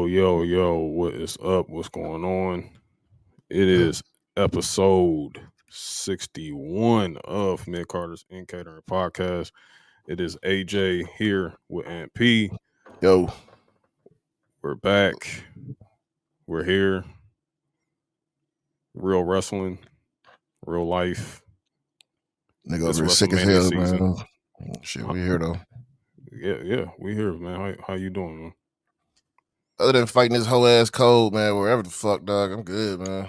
Yo, what is up? What's going on? It is episode 61 of Mid Carter's In Catering Podcast. It is AJ here with Aunt P. Yo, We're back. We're here. Real wrestling, real life. nigga It's over here sick as WrestleMania hell, season. man. Shit, we here though. Yeah, we here, man. How you doing, man? Other than fighting this whole ass cold, man, wherever the fuck, dog, I'm good, man.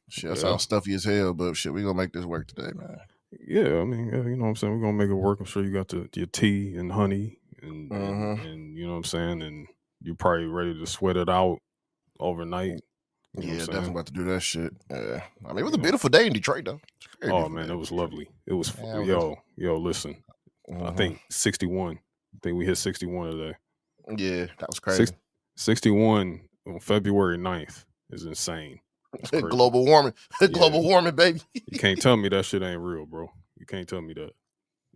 Shit, I Yeah. sound stuffy as hell, but shit, we gonna make this work today, man. Yeah, I mean, you know what I'm saying? We're gonna make it work. I'm sure you got your tea and honey and you know what I'm saying, and you're probably ready to sweat it out overnight. You know Yeah, what I'm definitely saying? about to do that shit. I mean, it was You a know. beautiful day in Detroit, though. It's a very Oh beautiful man, day. it was lovely. It was Yeah, yo. Listen, I think 61. I think we hit 61 today. Yeah, that was crazy. 61 on February 9th is insane. It's crazy. Global warming, global warming, baby. You can't tell me that shit ain't real, bro. You can't tell me that.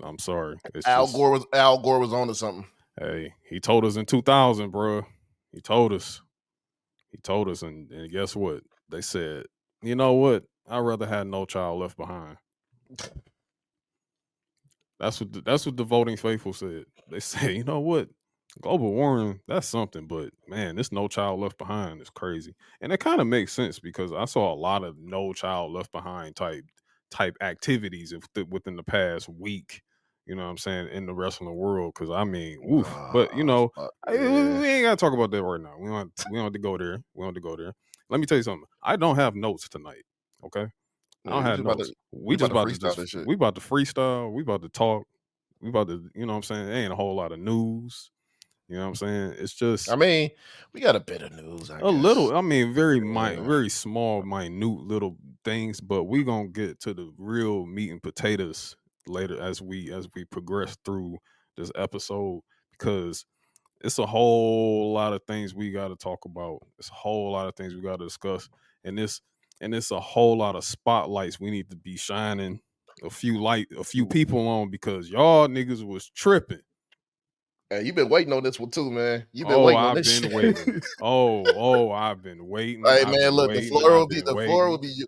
I'm sorry. It's Al just, Gore was on to something. Hey, he told us in 2000, bro. He told us, and guess what? They said, you know what? I'd rather have no child left behind. That's what the voting faithful said. They say, you know what? Global warming, that's something, but man, this no child left behind is crazy. And it kind of makes sense because I saw a lot of no child left behind type activities within the past week. You know what I'm saying, in the wrestling world? Because I mean, oof. But you know, we ain't gotta talk about that right now. We don't have to go there. We don't have to go there. Let me tell you something. I don't have notes tonight. Okay, I don't have notes. We just about to freestyle. We about to talk. We about to, you know what I'm saying? There ain't a whole lot of news. You know what I'm saying? It's just, I mean, we got a bit of news, I guess. little. I mean, very small, minute little things. But we gonna get to the real meat and potatoes later as we progress through this episode, because it's a whole lot of things we got to talk about. It's a whole lot of things we got to discuss, and it's a whole lot of spotlights we need to be shining a few people on, because y'all niggas was tripping. Hey, you've been waiting on this one too, man. You've been waiting on this shit. Waiting. I've been waiting. Hey, man, look, the floor will be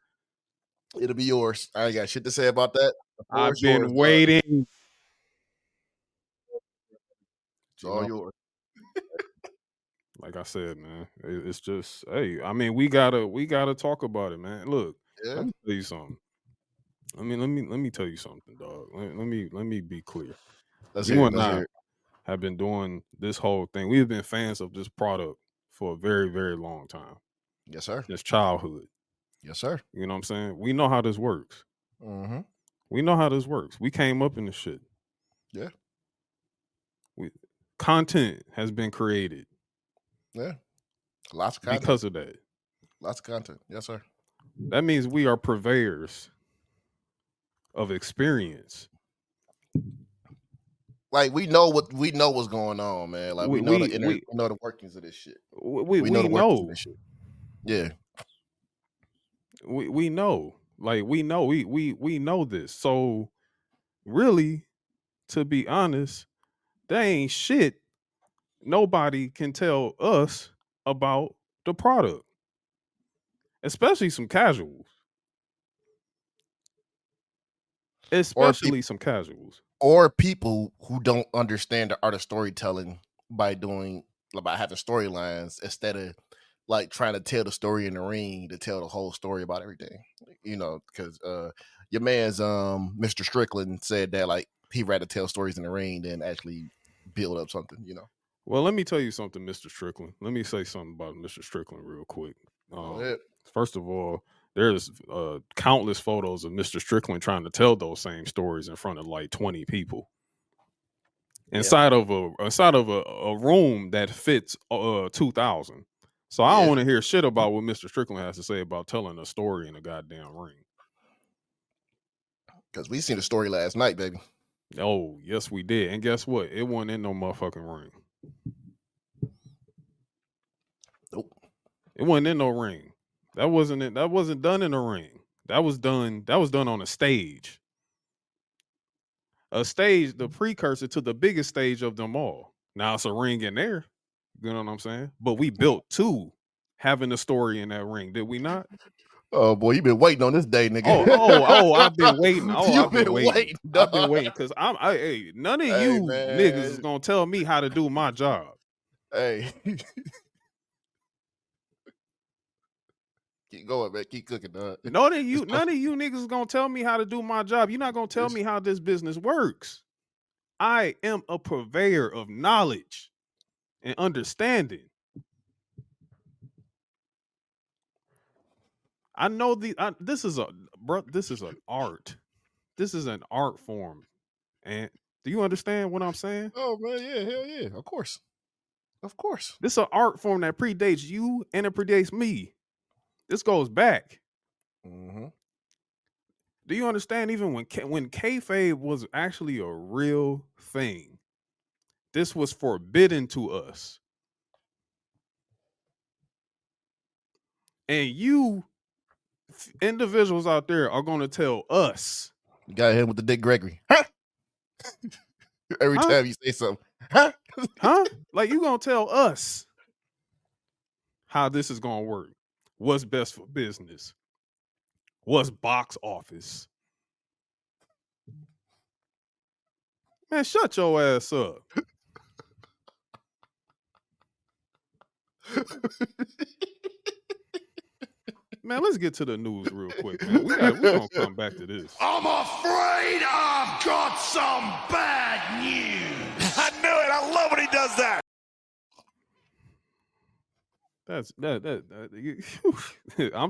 it'll be yours. I ain't got shit to say about that. I've been waiting. It's all yours. Like I said, man, it's just, hey, I mean, we gotta talk about it, man. Look, let me tell you something. I mean, let me tell you something, dog. Let me be clear. You and I have been doing this whole thing. We've been fans of this product for a very, very long time. Yes, sir. Since childhood. Yes, sir. You know what I'm saying? We know how this works. Mm-hmm. We know how this works. We came up in the shit. Yeah. Content has been created. Yeah. Lots of content. Because of that. Lots of content. Yes, sir. That means we are purveyors of experience. Like, we know what's going on, man. Like, we know the workings of this shit. We know the workings of this shit. Yeah. We know. Like, we know this. So really, to be honest, there ain't shit nobody can tell us about the product. Especially some casuals. Some casuals. Or people who don't understand the art of storytelling by having storylines instead of like trying to tell the story in the ring to tell the whole story about everything. You know, because your man's Mr. Strickland said that like he'd rather tell stories in the ring than actually build up something, you know. Well, let me tell you something, Mr. Strickland. Let me say something about Mr. Strickland real quick. First of all, there's countless photos of Mr. Strickland trying to tell those same stories in front of like 20 people inside of a room that fits 2,000. So I don't want to hear shit about what Mr. Strickland has to say about telling a story in a goddamn ring. Because we seen the story last night, baby. Oh, yes, we did. And guess what? It wasn't in no motherfucking ring. Nope. It wasn't in no ring. That wasn't it. That wasn't done in a ring. That was done on a stage. A stage, the precursor to the biggest stage of them all. Now it's a ring in there. You know what I'm saying? But we built to having a story in that ring, did we not? Oh boy, you been waiting on this day, Oh, nigga. oh, oh, I've been waiting. Oh, You I've been been waiting. waiting, I've been dog. waiting because hey, none of Hey you niggas is man. gonna tell me how to do my job. Hey. Keep going, man. Keep cooking, dog. None of you niggas is gonna tell me how to do my job. You're not gonna tell me how this business works. I am a purveyor of knowledge and understanding. I know this is this is an art. This is an art form. And do you understand what I'm saying? Oh man, yeah, hell yeah. Of course. Of course. This is an art form that predates you and it predates me. This goes back. Mm-hmm. Do you understand? Even when kayfabe was actually a real thing, this was forbidden to us. And you individuals out there are going to tell us, You got him with the Dick Gregory. Huh? Every huh? time you say something. Huh? Huh? Like you going to tell us how this is going to work. What's best for business? What's box office? Man, shut your ass up. Man, let's get to the news real quick, man. We're going to come back to this. I'm afraid I've got some bad news. I knew it. I love when he does that. I'm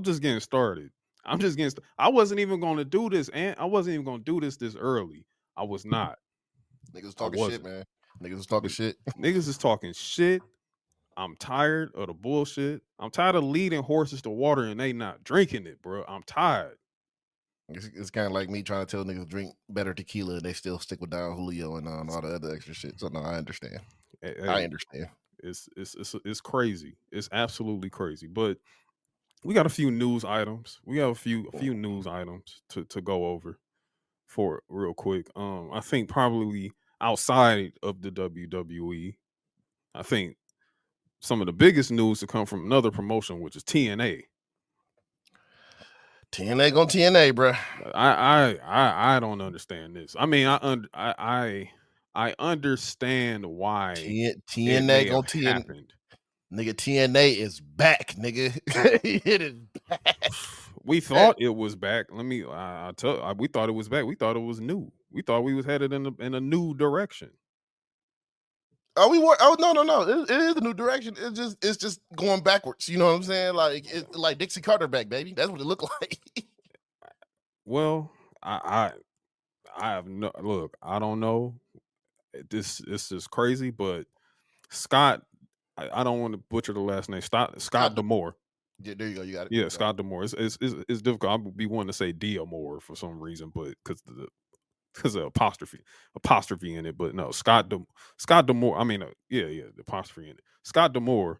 just getting started. I wasn't even going to do this, and I wasn't even going to do this early. I was not. Niggas was I talking shit, wasn't. man. Niggas was talking shit. Niggas is talking shit. I'm tired of the bullshit. I'm tired of leading horses to water and they not drinking it, bro. I'm tired. It's kind of like me trying to tell niggas drink better tequila and they still stick with Don Julio and all the other extra shit. So no, I understand. Hey, I understand. it's crazy. It's absolutely crazy. But we got a few news items. We have a few news items to go over for real quick. I think probably outside of the WWE, I think some of the biggest news to come from another promotion, which is TNA. TNA gonna TNA, bro. I don't understand this. I mean, I understand why it TNA may have gonna TNA. happened. Nigga, TNA is back, nigga. It is back. We thought it was back. We thought it was back. We thought it was new. We thought we was headed in a new direction. Oh, we were. Oh no. It is a new direction. It's just going backwards. You know what I'm saying? Like Dixie Carter back, baby. That's what it looked like. Well, I have no look. I don't know. This is crazy, but Scott. I don't want to butcher the last name. Scott Demore. Yeah, there you go. You got it. Yeah, Scott Demore. It's difficult. I would be wanting to say Diamore for some reason, but because of apostrophe in it. But no, Scott Demore. I mean, the apostrophe in it. Scott Demore,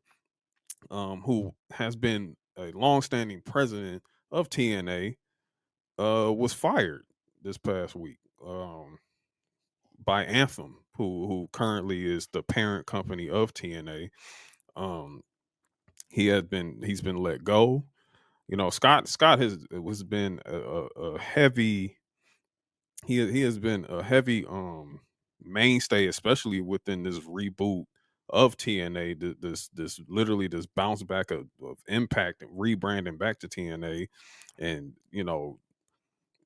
who has been a longstanding president of TNA, was fired this past week by Anthem, who currently is the parent company of TNA. Um, he's been let go. You know, Scott has been a heavy. He has been a heavy mainstay, especially within this reboot of TNA. This bounce back of Impact and rebranding back to TNA, and you know,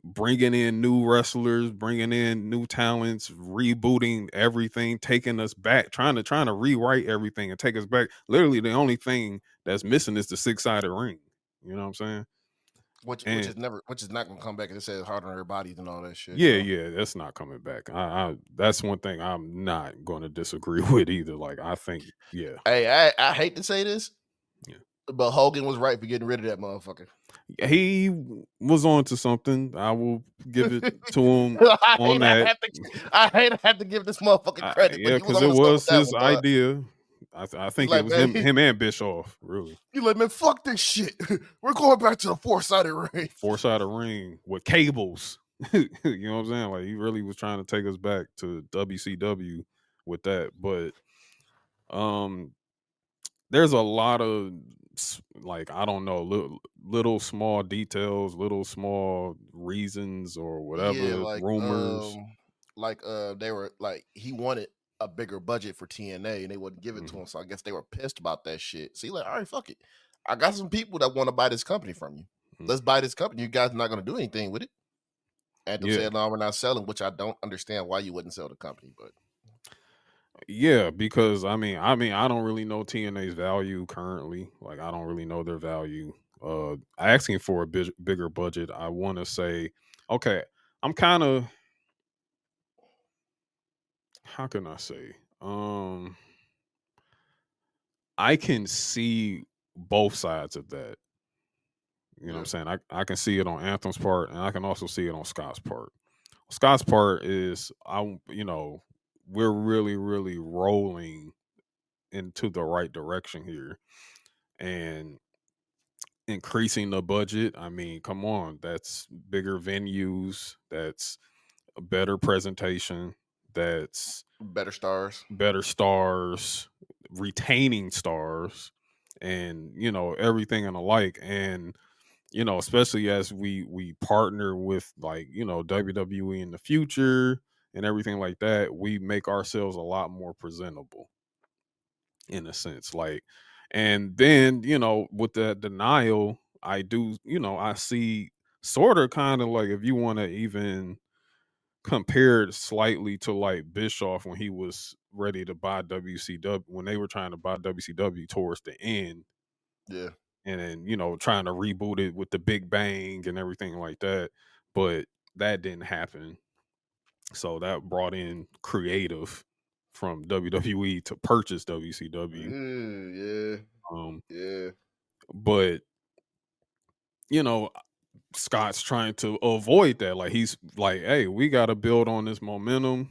bringing in new wrestlers, bringing in new talents, rebooting everything, taking us back, trying to rewrite everything and take us back. Literally, the only thing that's missing is the 6-sided ring. You know what I'm saying? Which And is not gonna come back. And it says hard on their bodies and all that shit. yeah, that's not coming back. That's one thing I'm not going to disagree with either. Like I think, yeah, Hey, I hate to say this, yeah. but Hogan was right for getting rid of that motherfucker. He was on to something. I will give it to him on that. I hate to have to give this motherfucker credit, but Yeah, he was because on it to something with was that his one, dog. idea. I He's think it like, was man, him and Bischoff, really. he's like, man, fuck this shit. We're going back to the 4-sided ring. 4-sided ring with cables. You know what I'm saying? Like he really was trying to take us back to WCW with that. But there's a lot of like I don't know, little small details, little small reasons or Yeah, whatever rumors. they were like he wanted a bigger budget for TNA and they wouldn't give it to Mhm. him. So I guess they were pissed about that shit. See, like, all right, fuck it. I got some people that want to buy this company from you. Mm. Let's buy this company. You guys are not gonna do anything with it. Anthem Yeah, said, no, we're not selling, which I don't understand why you wouldn't sell the company, but yeah, because I don't really know TNA's value currently. Like I don't really know their value. Asking for a bigger budget, I want to say, okay, I'm kind of, how can I say? I can see both sides of that. You know what I'm yeah, saying? I can see it on Anthem's part and I can also see it on Scott's part. Scott's part is we're really, really rolling into the right direction here. And increasing the budget, I mean, come on, that's bigger venues, that's a better presentation, that's better stars. better stars, retaining stars, and everything and alike. And especially as we partner with like WWE in the future and everything like that, we make ourselves a lot more presentable in a sense. Like, and then with that denial, I do I see sort of kind of like if you want to even compare it slightly to like Bischoff when he was ready to buy WCW, when they were trying to buy WCW towards the end, Yeah. and then trying to reboot it with the Big Bang and everything like that, but that didn't happen. So that brought in creative from WWE to purchase WCW. Yeah. Um, Yeah. but you know, Scott's trying to avoid that. Like he's like, hey, we got to build on this momentum.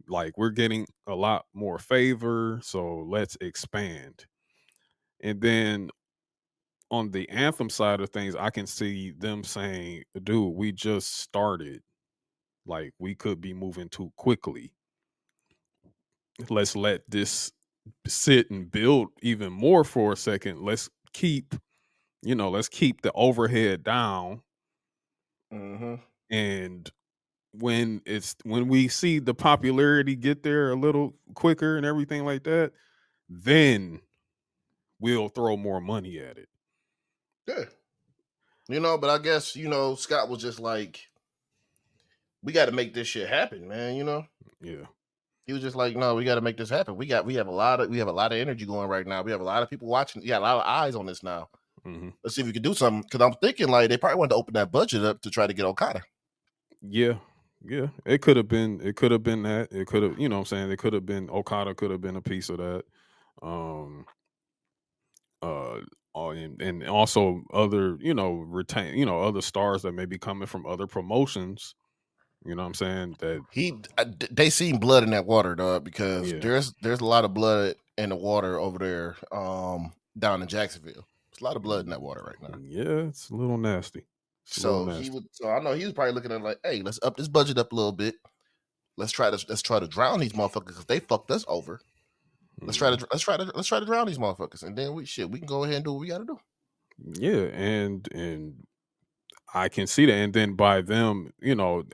Like we're getting a lot more favor, so let's expand. And then on the Anthem side of things, I can see them saying, dude, we just started. Like we could be moving too quickly. Let's let this sit and build even more for a second. Let's keep the overhead down. Mm-hmm. And when we see the popularity get there a little quicker and everything like that, then we'll throw more money at it. Yeah. But I guess, Scott was just like, we got to make this shit happen, man. Yeah. He was just like, no, we got to make this happen. We have a lot of energy going right now. We have a lot of people watching. Yeah, a lot of eyes on this now. Hmm. Let's see if we can do something. Because I'm thinking like they probably wanted to open that budget up to try to get Okada. Yeah. Yeah. It could have been that. It could have, what I'm saying, it could have been Okada could have been a piece of that. Um uh and also other, retain, other stars that may be coming from other promotions, you know what I'm saying? That They seen blood in that water, dog. Because yeah. there's a lot of blood in the water over there, down in Jacksonville. There's a lot of blood in that water right now. Yeah, it's a little nasty. It's a little nasty. So I know he was probably looking at it like, hey, let's up this budget up a little bit. Let's try to drown these motherfuckers because they fucked us over. Mhm. Let's try to drown these motherfuckers, and then we can go ahead and do what we got to do. Yeah, and I can see that. And then by them,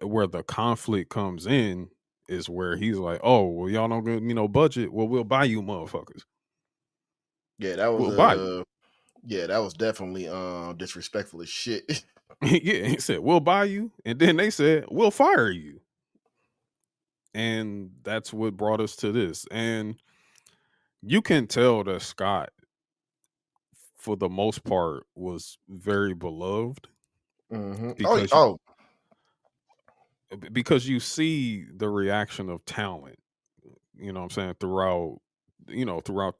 where the conflict comes in is where he's like, "Oh, well, y'all don't give me no budget. Well, we'll buy you, motherfuckers. Yeah, that was We'll buy you." that was definitely disrespectful as shit. Yeah, he said, "We'll buy you," and then they said, "We'll fire you." And that's what brought us to this. And you can tell that Scott, for the most part, was very beloved Mm-hmm. because Oh, because you see the reaction of talent, what I'm saying, throughout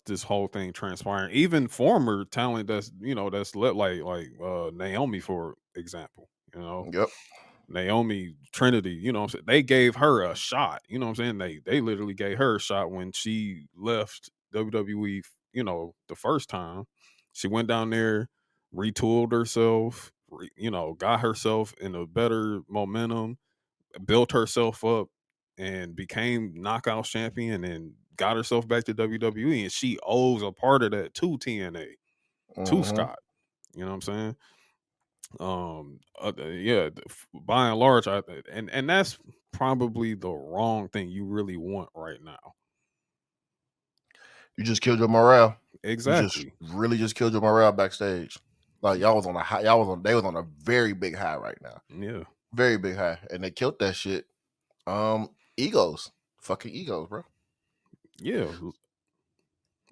this whole thing transpiring, even former talent that's Naomi, for example, yep. Naomi Trinity, what I'm saying, they gave her a shot, what I'm saying, they literally gave her a shot when she left WWE, the first time. She went down there, retooled herself, got herself in a better momentum, built herself up, and became knockout champion, and got herself back to WWE, and she owes a part of that to TNA, to Mm-hmm. Scott. You know what I'm saying? Yeah, by and large, and that's probably the wrong thing you really want right now. You just killed your morale. You just Exactly. really just killed your morale backstage. Like y'all was on a high. They was on a very big high right now. Yeah. Very big high, and they killed that shit. Egos, fucking egos, bro. Yeah.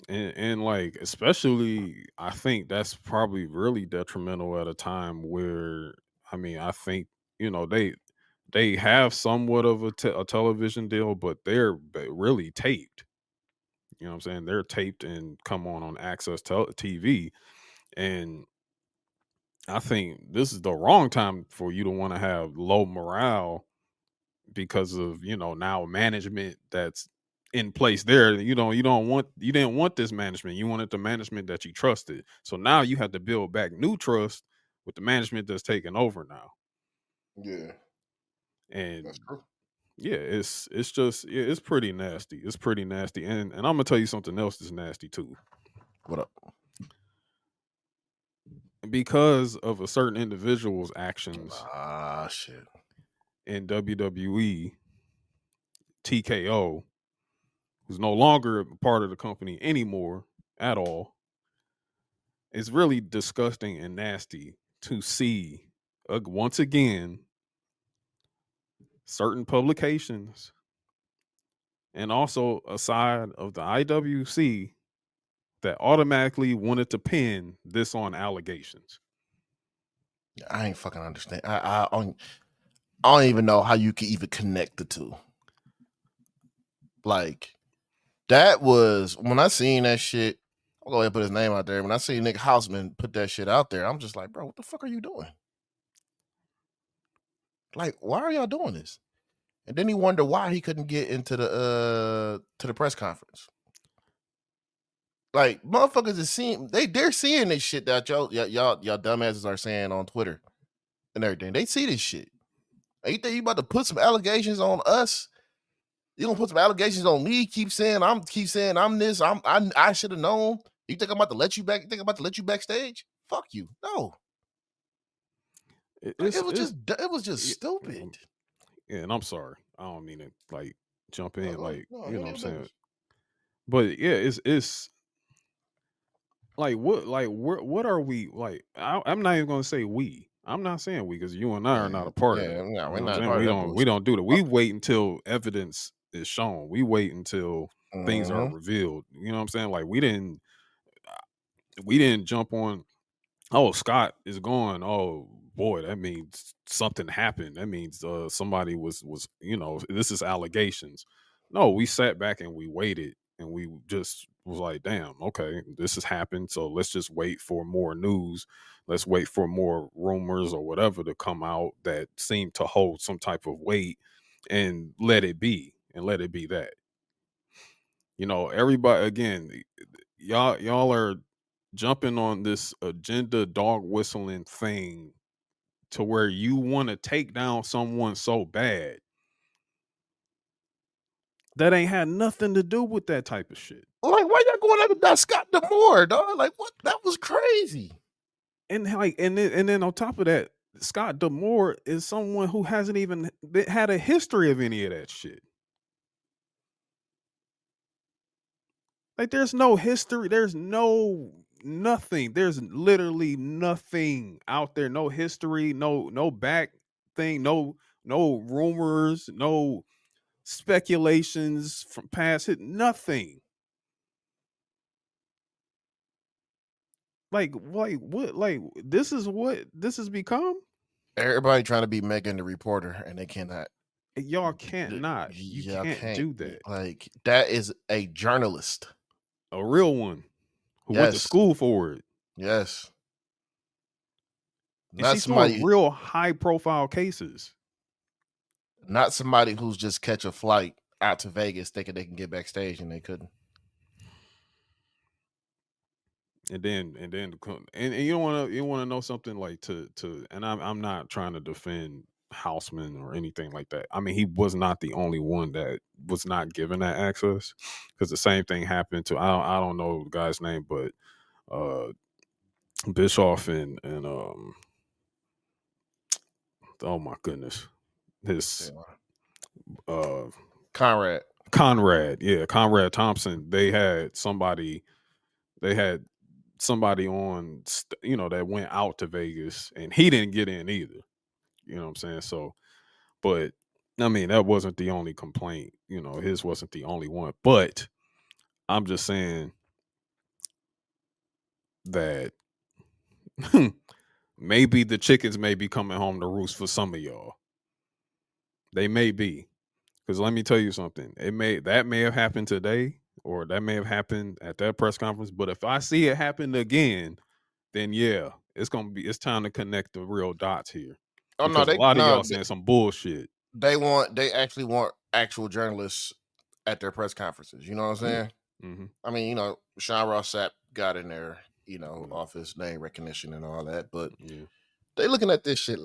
And like, especially, I think that's probably really detrimental at a time where, I mean, I think, they have somewhat of a television deal, but they're really taped. You know what I'm saying? They're taped and come on Access TV. And I think this is the wrong time for you to want to have low morale because of, now management that's in place there. You didn't want this management. You wanted the management that you trusted. So now you have to build back new trust with the management that's taking over now. Yeah, And that's true. yeah, it's just, yeah, it's pretty nasty. It's pretty nasty. And I'm gonna tell you something else that's nasty too. What up? Because of a certain individual's actions Ah, shit. in WWE, TKO, who's no longer a part of the company anymore at all, it's really disgusting and nasty to see, once again, certain publications and also a side of the IWC that automatically wanted to pin this on allegations. I ain't fucking understand. I don't even know how you can even connect the two. Like that was when I seen that shit. I'll go ahead and put his name out there. When I see Nick Hausman put that shit out there, I'm just like, bro, what the fuck are you doing? Like, why are y'all doing this? And then he wondered why he couldn't get into the press conference. Like, motherfuckers is seeing they're seeing this shit that y'all dumbasses are saying on Twitter and everything. They see this shit. You think you about to put some allegations on us? You gonna put some allegations on me? Keep saying I'm this. I should have known. You think I'm about to let you back? You think I'm about to let you backstage? Fuck you. No. Like, it was just yeah, stupid. yeah, and I'm sorry. I don't mean to like jump No, in, like, no, you know none what of I'm your saying? business. But yeah, it's what are we like? I'm not even gonna say we. I'm not saying we because you and I are not a part of that. No, You we're know what I'm not a saying? part of that We bullshit. don't do that. We wait until evidence is shown. We wait until things are Mm-hmm. revealed. You know what I'm saying? Like we didn't jump on, oh, Scott is gone. Oh boy, that means something happened. That means somebody was this is allegations. No, we sat back and we waited and we just was like, damn, okay, this has happened. So let's just wait for more news. Let's wait for more rumors or whatever to come out that seem to hold some type of weight and let it be that. Everybody again, y'all are jumping on this agenda dog whistling thing to where you want to take down someone so bad that ain't had nothing to do with that type of shit. Like, why y'all going after that Scott Demore, dog? Like, what? That was crazy. And then on top of that, Scott Demore is someone who hasn't even had a history of any of that shit. Like, there's no history. There's nothing. There's literally nothing out there. No history. No back thing. No rumors. No speculations from past hit. Nothing. Like what? Like this is what this has become. Everybody trying to be Megan the reporter, and they cannot. Y'all can't not. You Y'all can't can't. do that. Like, that is a journalist. A real one who went to Yes. school for it. Yes. And Not she saw somebody. real high profile cases. Not somebody who's just catch a flight out to Vegas thinking they can get backstage and they couldn't. And you don't want to know something like to and I'm not trying to defend Houseman or anything like that. I mean, he was not the only one that was not given that access, because the same thing happened to I don't know the guy's name, but Bischoff and oh my goodness, his uh Conrad. Conrad Thompson. They had somebody on that went out to Vegas, and he didn't get in either. You know what I'm saying? So, but I mean, that wasn't the only complaint. His wasn't the only one. But I'm just saying that maybe the chickens may be coming home to roost for some of y'all. They may be. Because let me tell you something. That may have happened today, or that may have happened at that press conference. But if I see it happen again, then yeah, it's time to connect the real dots here. Oh Because no, a lot of y'all saying some bullshit. They actually want actual journalists at their press conferences. You know what I'm saying? Mm-hmm. I mean, Sean Ross Sapp got in there, off his name recognition and all that, but they looking at this shit.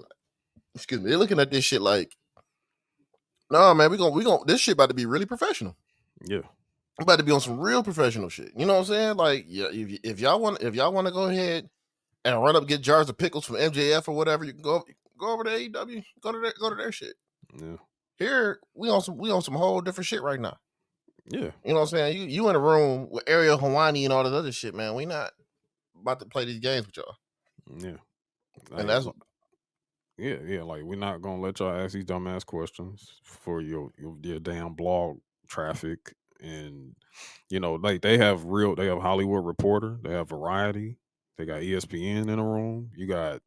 They're looking at this shit like, no, man, we gonna this shit about to be really professional. Yeah, about to be on some real professional shit. You know what I'm saying? Like, yeah, if y'all want to go ahead and run up and get jars of pickles from MJF or whatever, you can go over to AEW, go to their shit. Yeah. Here we on some whole different shit right now. Yeah. You know what I'm saying? You in a room with Ariel Hawani and all this other shit, man. We not about to play these games with y'all. Yeah. And that's yeah. Like, we're not gonna let y'all ask these dumbass questions for your damn blog traffic. And like, they have Hollywood Reporter, they have Variety, they got ESPN in a room. You got,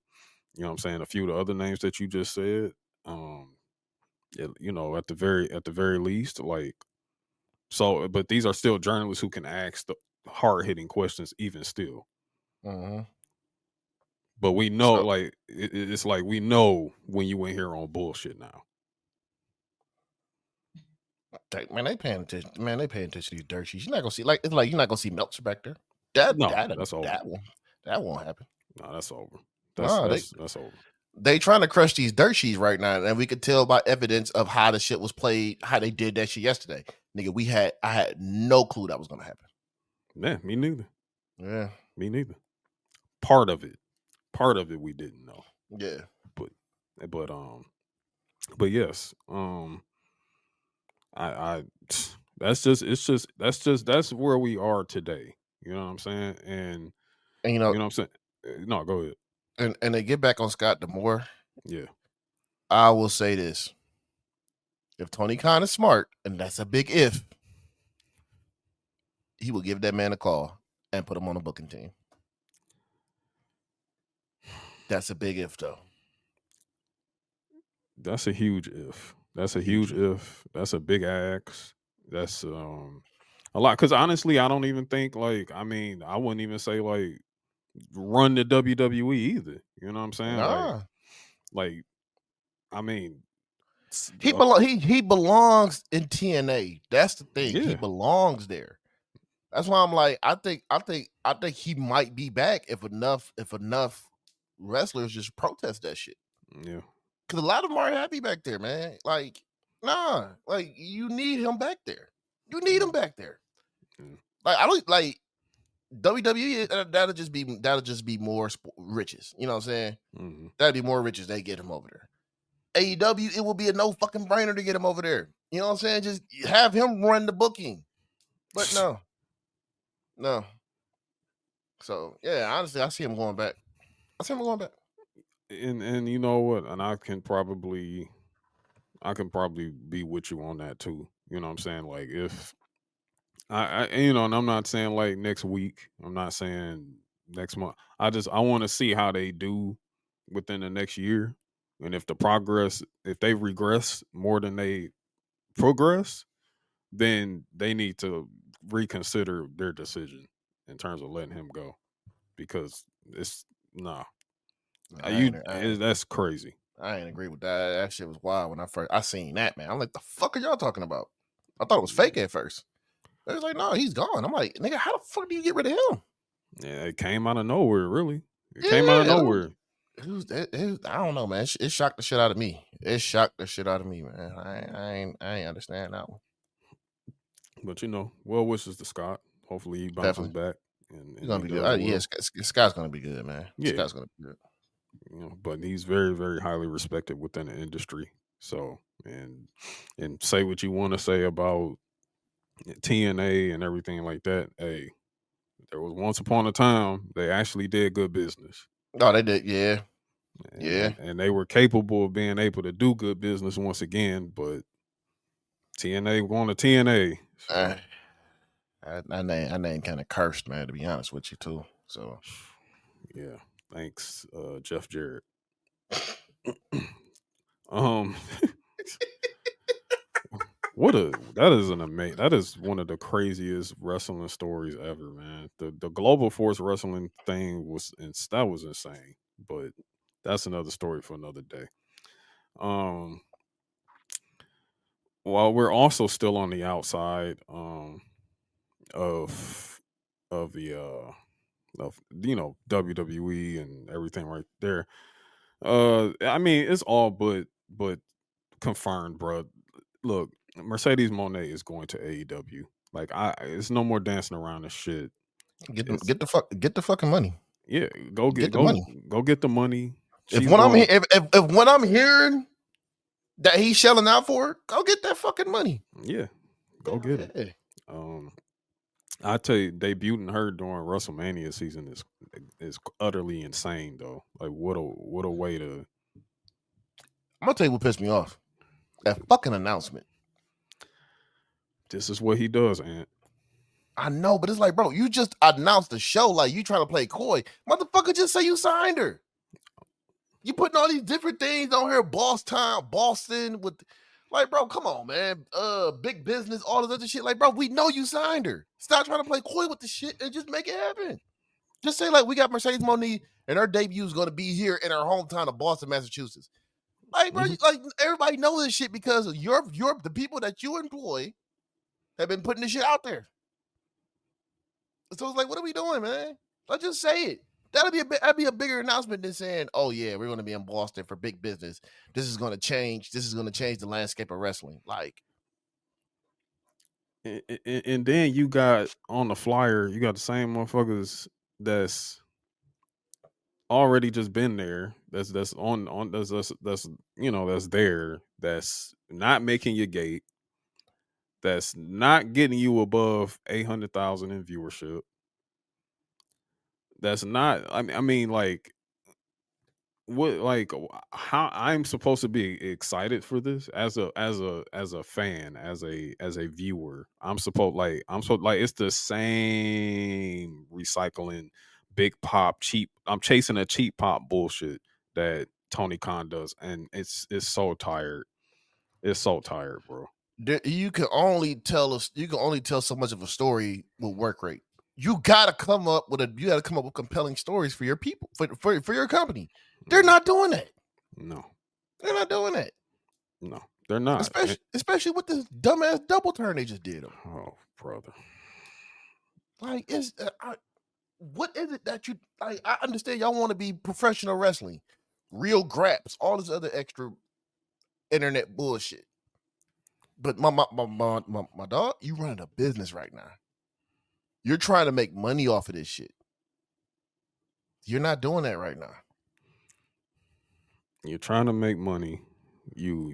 what I'm saying, a few of the other names that you just said. At the very least, like, so, but these are still journalists who can ask the hard hitting questions even still. Mm-hmm. But we know, like, it's like we know when you in here on bullshit now. Man, they paying attention. Man, they paying attention to these dirt sheets. You're not gonna see you're not gonna see Meltzer back there. That's over. That won't happen. No, that's over. That's over. They trying to crush these dirt sheets right now, and we could tell by evidence of how the shit was played, how they did that shit yesterday. Nigga, I had no clue that was gonna happen. Yeah, me neither. Yeah, me neither. Part of it we didn't know. Yeah, but yes, I that's where we are today. You know what I'm saying? And you know what I'm saying? No, go ahead. And they get back on Scott D'Amore. Yeah. I will say this. If Tony Khan is smart, and that's a big if, he will give that man a call and put him on a booking team. That's a big if, though. That's a huge if. That's a huge if. That's a big axe. That's a lot. Because honestly, I don't even think, like, I mean, I wouldn't even say, like, run the WWE either. You know what I'm saying? Nah. Like, I mean, he belongs in TNA. That's the thing. Yeah. He belongs there. That's why I'm like, I think he might be back if enough wrestlers just protest that shit. Yeah. Because a lot of them are happy back there, man. Like, nah, like, you need him back there. You need him back there. Like, I don't like WWE. That'll just be more riches. You know what I'm saying? Mm-hmm. That'd be more riches. They get him over there. AEW, it will be a no fucking brainer to get him over there. You know what I'm saying? Just have him run the booking. But no. So yeah, honestly, I see him going back. And you know what? And I can probably be with you on that too. You know what I'm saying? Like, if I and I'm not saying like next week. I'm not saying next month. I want to see how they do within the next year. And if they regress more than they progress, then they need to reconsider their decision in terms of letting him go, because it's that's crazy. I ain't agree with that. That shit was wild when I seen that, man. I'm like, the fuck are y'all talking about? I thought it was fake at first. They was like, no, he's gone. I'm like, nigga, how the fuck do you get rid of him? Yeah, it came out of nowhere, really. It came out of nowhere. I don't know, man. It shocked the shit out of me. It shocked the shit out of me, man. I ain't understand that one. But well wishes to Scott. Hopefully he bounces Definitely, back and, he's and gonna he be good. does Yeah, well. Scott's gonna be good, man. Yeah, Scott's gonna be good. but he's very, very highly respected within the industry. So and say what you want to say about TNA and everything like that. Hey, there was once upon a time they actually did good business. Oh, they did. Yeah, And, yeah. and they were capable of being able to do good business once again, but TNA going to TNA. So. I name kind of cursed, man. To be honest with you, too. So Yeah, thanks, Jeff Jarrett. um, that is one of the craziest wrestling stories ever, man. The Global Force Wrestling thing that was insane, but that's another story for another day. Um, while we're also still on the outside, of of the of WWE and everything right there. I mean, it's all but confirmed, bro. Look, Mercedes Monet is going to AEW. Like, it's no more dancing around this shit. It's get the fucking money. Yeah, Get the money. go get the money. If She's when I'm going. if when I'm hearing that he's shelling out for it, go get that fucking money. Yeah, go get it. Yeah. I tell you, debuting her during WrestleMania season is utterly insane, though. Like, what a way to. I'm gonna tell you what pissed me off. That fucking announcement. This is what he does, Ant. I know, but it's like, bro, you just announced the show like you trying to play coy. Motherfucker, just say you signed her. You putting all these different things on here, Boston with like, bro, come on, man. Big business, all this other shit. Like, bro, we know you signed her. Stop trying to play coy with the shit and just make it happen. Just say, like, we got Mercedes Monique and her debut is gonna be here in her hometown of Boston, Massachusetts. Like, bro, like everybody knows this shit because the people that you employ have been putting this shit out there. So it's like, what are we doing, man? Let's just say it. That'd be a bigger announcement than saying, "Oh yeah, we're going to be in Boston for big business. This is going to change. This is going to change the landscape of wrestling." Like, and then you got on the flyer, you got the same motherfuckers that's already just been there. That's on that's that's there. That's not making your gate. That's not getting you above 800,000 in viewership. That's not. I mean, like, what, like, how I'm supposed to be excited for this as a fan, as a viewer. I'm so like it's the same recycling big pop cheap. I'm chasing a cheap pop bullshit that Tony Khan does, and it's so tired. It's so tired, bro. you can only tell so much of a story with work rate. You gotta come up with compelling stories for your people, for your company. They're not doing that. No, They're not doing that. no, they're not. Especially with this dumbass double turn they just did. Oh, brother. Like, what is it that you like? I understand y'all want to be professional wrestling, real graps, all this other extra internet bullshit. But my dog, you running a business right now. You're trying to make money off of this shit. You're not doing that right now. You're trying to make money. You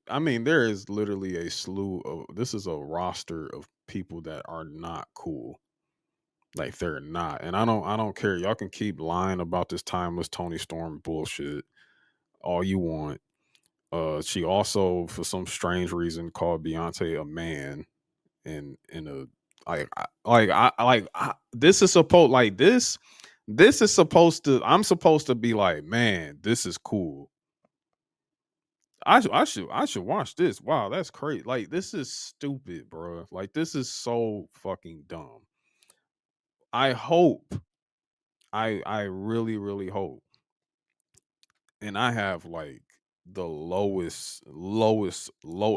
I mean, there is literally a slew of this is a roster of people that are not cool. Like, they're not. And I don't care. Y'all can keep lying about this timeless Tony Storm bullshit all you want. She also, for some strange reason, called Beyonce a man in a this is supposed like this is supposed to I'm supposed to be like, man, this is cool. I should watch this. Wow, that's crazy. Like, this is stupid, bro. Like, this is so fucking dumb. I hope I really really hope, and I have like the low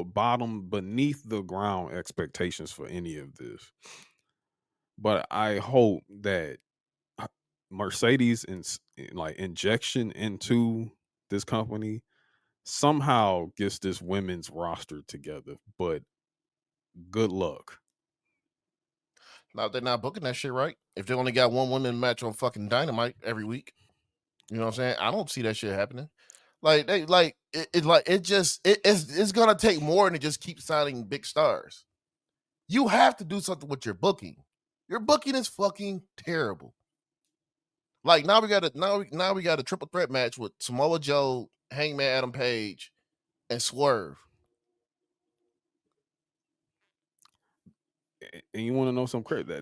bottom beneath the ground expectations for any of this. But I hope that Mercedes like injection into this company somehow gets this women's roster together, but good luck. Now they're not booking that shit right. If they only got one women match on fucking Dynamite every week, you know what I'm saying? I don't see that shit happening. Like they like it's gonna take more than just keep signing big stars. You have to do something with your booking. Your booking is fucking terrible. Like now we got a triple threat match with Samoa Joe, Hangman Adam Page, and Swerve. And you want to know some crazy?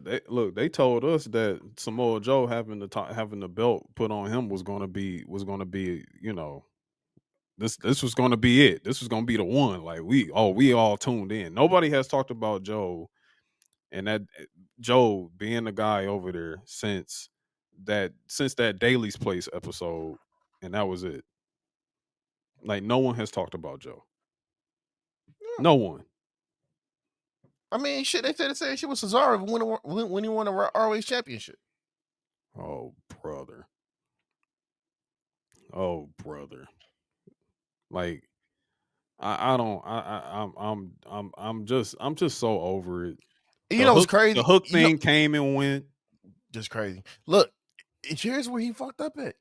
They told us that Samoa Joe having the belt put on him was going to be this was going to be it. This was going to be the one. Like we all tuned in. Nobody has talked about Joe and that Joe being the guy over there since that Daily's Place episode, and that was it. Like no one has talked about Joe. No one. I mean, shit. They said the same shit with Cesaro when he won the ROH championship. Oh brother. Oh brother. Like I don't I'm just so over it. You know what's The crazy? hook thing came and went. Just crazy. Look, here's where he fucked up at.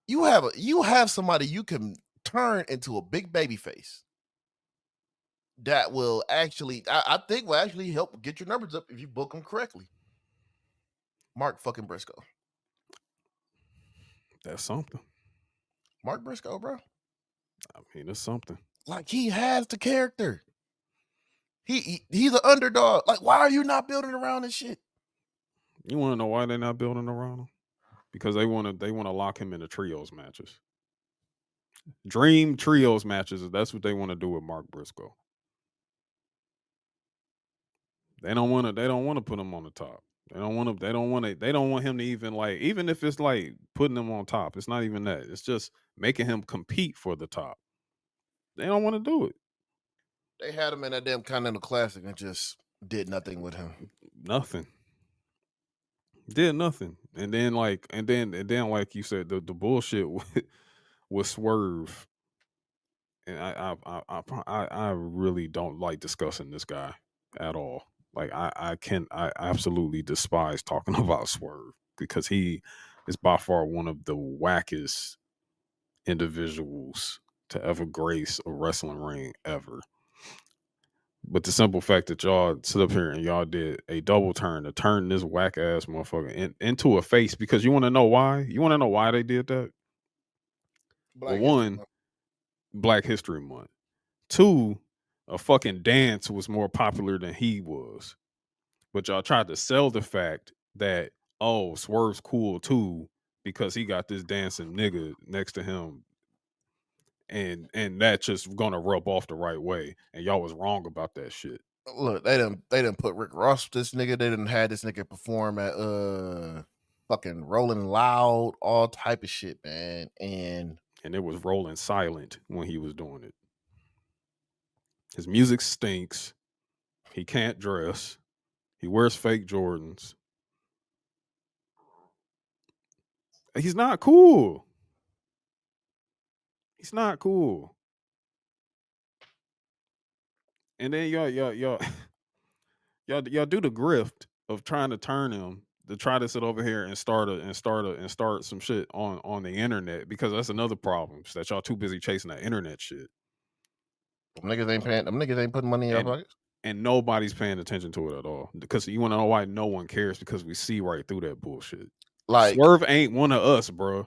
You have somebody you can turn into a big baby face that will actually, I think, will actually help get your numbers up if you book them correctly. Mark fucking Briscoe. That's something. Mark Briscoe, bro. I mean, it's something. Like he has the character. He's an underdog. Like, why are you not building around this shit? You want to know why they're not building around him? Because they want to lock him into trios matches. Dream trios matches. That's what they want to do with Mark Briscoe. They don't want to put him on the top. They don't want him to even if it's like putting him on top. It's not even that. It's just making him compete for the top. They don't want to do it. They had him in that damn Continental Classic and just did nothing with him. Nothing. Did nothing. And then like you said, the bullshit with Swerve. And I really don't like discussing this guy at all. Like I absolutely despise talking about Swerve because he is by far one of the wackest individuals to ever grace a wrestling ring ever. But the simple fact that y'all sit up here and y'all did a double turn to turn this whack ass motherfucker into a face, because you want to know why? You want to know why they did that? Well, one, Black History Month. Two, a fucking dance was more popular than he was. But y'all tried to sell the fact that, oh, Swerve's cool too because he got this dancing nigga next to him, and that's just gonna rub off the right way. And y'all was wrong about that shit. Look, they didn't put Rick Ross with this nigga. They didn't have this nigga perform at fucking Rolling Loud, all type of shit, man. And it was rolling silent when he was doing it. His music stinks. He can't dress. He wears fake Jordans. He's not cool. He's not cool. And then y'all y'all do the grift of trying to turn him to try to sit over here and start some shit on the internet, because that's another problem, is that y'all too busy chasing that internet shit. Them niggas ain't putting money in your pockets. And nobody's paying attention to it at all. Because you want to know why no one cares? Because we see right through that bullshit. Like, Swerve ain't one of us, bro.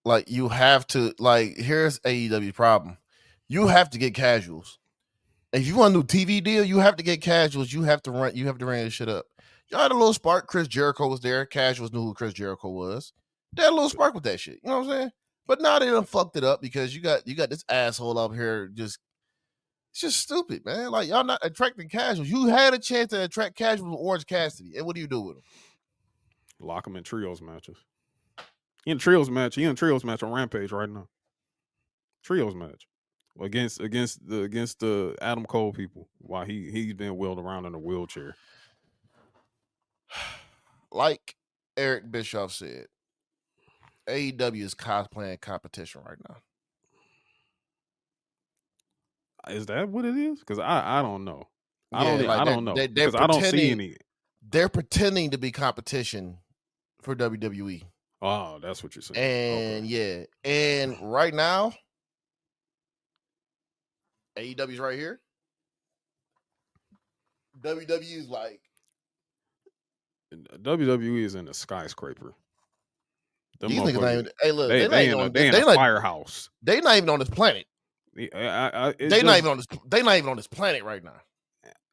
Like, you have to, like, here's AEW problem. You have to get casuals. If you want a new TV deal, you have to get casuals. You have to run this shit up. Y'all had a little spark. Chris Jericho was there. Casuals knew who Chris Jericho was. They had a little spark with that shit. You know what I'm saying? But now they done fucked it up because you got this asshole up here it's just stupid, man. Like, y'all not attracting casuals. You had a chance to attract casuals with Orange Cassidy, and what do you do with them? Lock them in trios matches. He in a trios match on Rampage right now. Trios match against the Adam Cole people while he's been wheeled around in a wheelchair. Like, Eric Bischoff said, AEW is cosplaying competition right now. Is that what it is? Because I don't know. I Yeah, don't like I don't know they're because I don't see any. They're pretending to be competition for WWE. Oh, that's what you're saying. And Okay. yeah, and right now, AEW's right here. WWE is like WWE is in a skyscraper. Them these niggas. Not motherfuckers. even, hey, look, They they not they even in a on. they in a firehouse. They not even on this planet. It They not just even on this. They not even on this planet right now.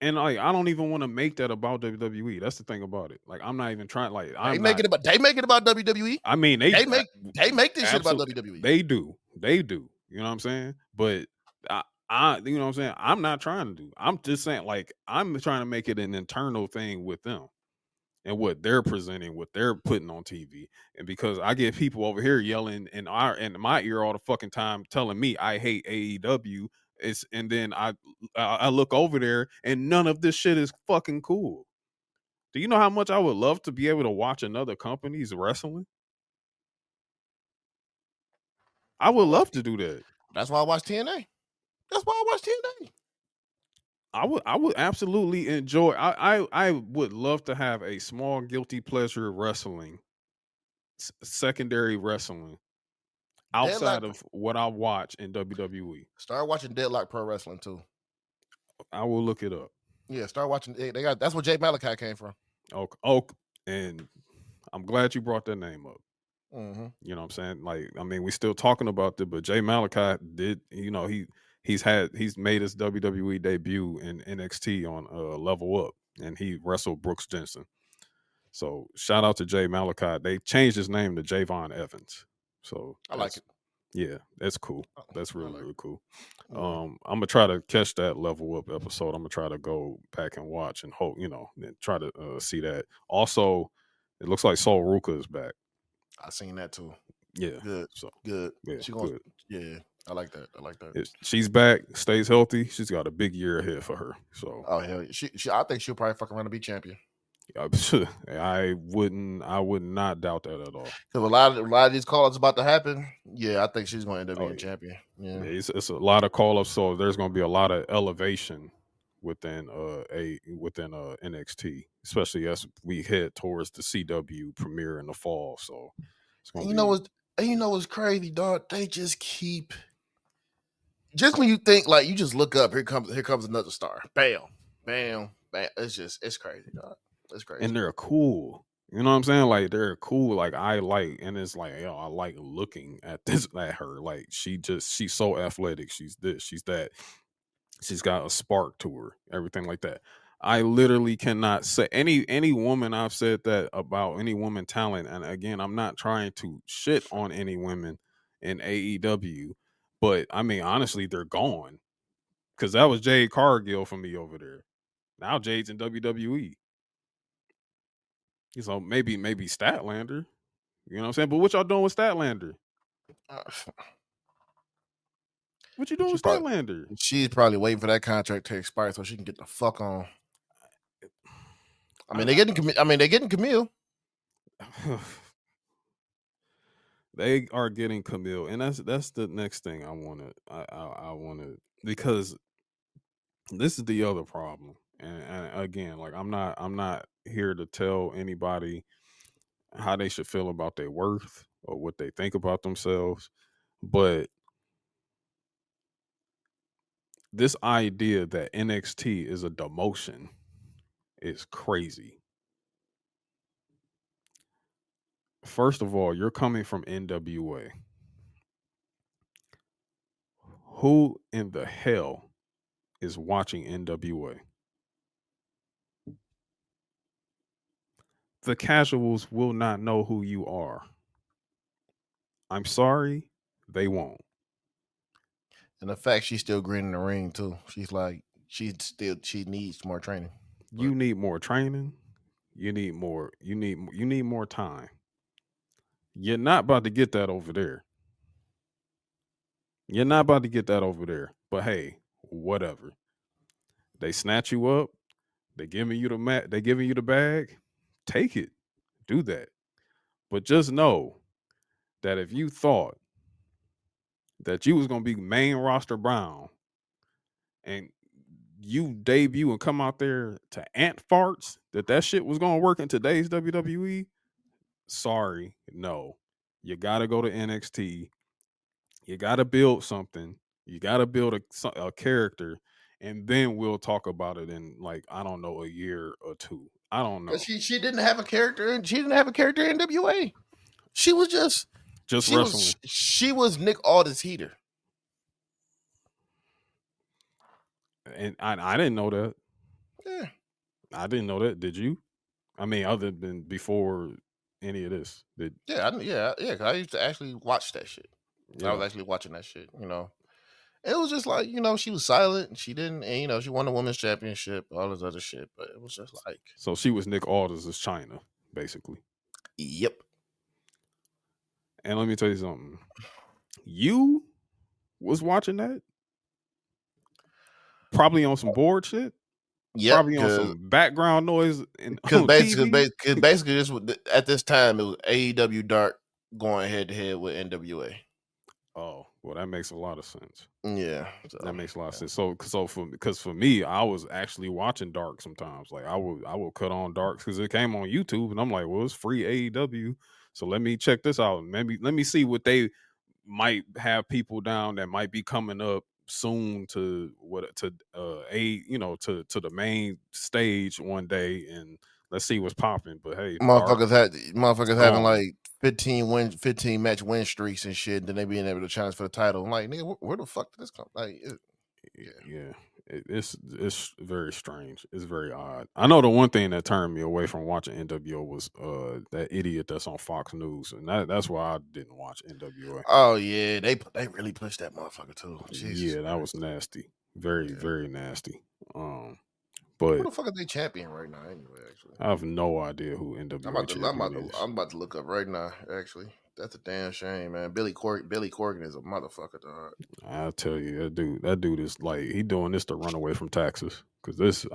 and like I don't even want to make that about WWE. That's the thing about it. Like I'm not even trying. Like They I'm make not. it about WWE. I mean They make this shit about absolutely WWE. they do. You know what I'm saying? But you know what I'm saying. I'm not trying to do. I'm just saying like I'm trying to make it an internal thing with them. And what they're presenting, what they're putting on TV, and because I get people over here yelling in my ear all the fucking time, telling me I hate AEW, and then I look over there and none of this shit is fucking cool. Do you know how much I would love to be able to watch another company's wrestling? I would love to do that. That's why I watch TNA. That's why I watch TNA. I would absolutely enjoy. I would love to have a small guilty pleasure wrestling, secondary wrestling outside Deadlock. of what I watch in WWE. Start watching Deadlock Pro Wrestling too. I will look it up. Yeah, start watching. They got that's where Jay Malachi came from. Okay. And I'm glad you brought that name up. Mm-hmm. You know what I'm saying? Like, I mean, we're still talking about it, but Jay Malachi did, he's made his WWE debut in NXT on Level Up, and he wrestled Brooks Jensen. So shout out to Jay Malachi. They changed his name to Javon Evans. So I like it. Yeah, that's cool. That's really, like really cool. Yeah. I'm gonna try to catch that Level Up episode. I'm gonna try to go back and watch and hope, and try to see that. Also, it looks like Sol Ruka is back. I seen that too. Yeah. Good. So Good. yeah, She gonna, good. Yeah, I like that. She's back, stays healthy. She's got a big year ahead for her. So oh hell, she I think she'll probably fuck around and be champion. I would not doubt that at all. Because a lot of these call-ups about to happen. Yeah, I think she's going to end up being champion. Yeah, it's a lot of call-ups, so there's going to be a lot of elevation within NXT, especially as we head towards the CW premiere in the fall. So it's going to you know what's crazy, dog? They just keep just when you think like you just look up, here comes another star. Bam, bam, bam. It's crazy, dog. It's crazy. And they're cool. You know what I'm saying? Like they're cool. Like I like, and it's like, I like looking at her. Like she's so athletic. She's this, she's that. She's got a spark to her. Everything like that. I literally cannot say any woman I've said that about any woman talent. And again, I'm not trying to shit on any women in AEW, but I mean honestly, they're gone. Because that was Jade Cargill for me over there. Now Jade's in WWE. So maybe Statlander. You know what I'm saying? But what y'all doing with Statlander? What you doing with Statlander? She's probably waiting for that contract to expire so she can get the fuck on. I mean, they're getting Camille. They are getting Camille, and that's the next thing I wanna because this is the other problem. And again, like I'm not here to tell anybody how they should feel about their worth or what they think about themselves, but this idea that NXT is a demotion is crazy. First of all, you're coming from NWA. Who in the hell is watching NWA? The casuals will not know who you are. I'm sorry, they won't. And the fact she's still green in the ring too. She's like she needs more training. You need more training. You need more time. You're not about to get that over there. But hey, whatever. They snatch you up. They giving you the bag. Take it. Do that. But just know that if you thought that you was gonna be main roster Brown and you debut and come out there to ant farts, that shit was gonna work in today's WWE, sorry, no. You gotta go to NXT. You gotta build something. You gotta build a character, and then we'll talk about it in like I don't know a year or two. I don't know. Because she didn't have a character, and she didn't have a character in NWA. She was just wrestling. She was Nick Aldis heater. And I didn't know that. Yeah. I didn't know that. Did you? I mean, other than before any of this. Yeah. Cause I used to actually watch that shit. Yeah. I was actually watching that shit. You know, it was just like, you know, she was silent. She didn't, and, you know, she won the women's championship, all this other shit. But it was just like, so she was Nick Aldis' China, basically. Yep. And let me tell you something. You was watching that? Probably on some board shit. Yep. Probably on some background noise. Because basically, this at this time it was AEW Dark going head to head with NWA. Oh, well, that makes a lot of sense. Yeah, that makes a lot of sense. So for me, I was actually watching Dark sometimes. Like I would cut on Dark because it came on YouTube, and I'm like, well, it's free AEW, so let me check this out. Maybe let me see what they might have people down that might be coming up soon to the main stage one day, and let's see what's popping. But hey, motherfuckers having like 15 match win streaks and shit, then they being able to challenge for the title. I'm like, nigga, where the fuck did this come? Like, it's very strange. It's very odd. I know the one thing that turned me away from watching NWO was that idiot that's on Fox News, and that's why I didn't watch NWA. Oh yeah, they really pushed that motherfucker too. Jesus, yeah, that was nasty. Very very nasty. But who the fuck is they champion right now? Anyway, actually, I have no idea who NWA champion is. I'm about to look up right now. Actually, that's a damn shame, man. Billy Corgan is a motherfucker, dog. I'll tell you, that dude is like he doing this to run away from taxes. Because it's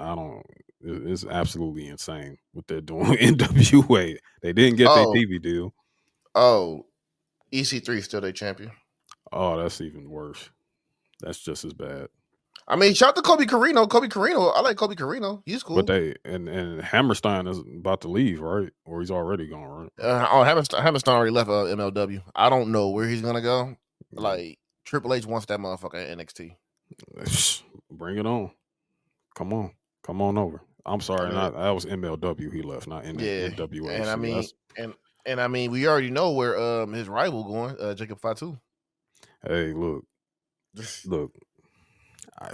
absolutely insane what they're doing with NWA. They didn't get their TV deal. Oh, EC3 still their champion. Oh, that's even worse. That's just as bad. I mean, shout out to Kobe Carino. I like Kobe Carino. He's cool. But and Hammerstein is about to leave, right? Or he's already gone, right? Hammerstein already left MLW. I don't know where he's gonna go. Like Triple H wants that motherfucker at NXT. Bring it on. Come on over. I'm sorry, that was MLW he left, not NWA. And I mean, we already know where his rival going, Jacob Fatu. Hey, look. I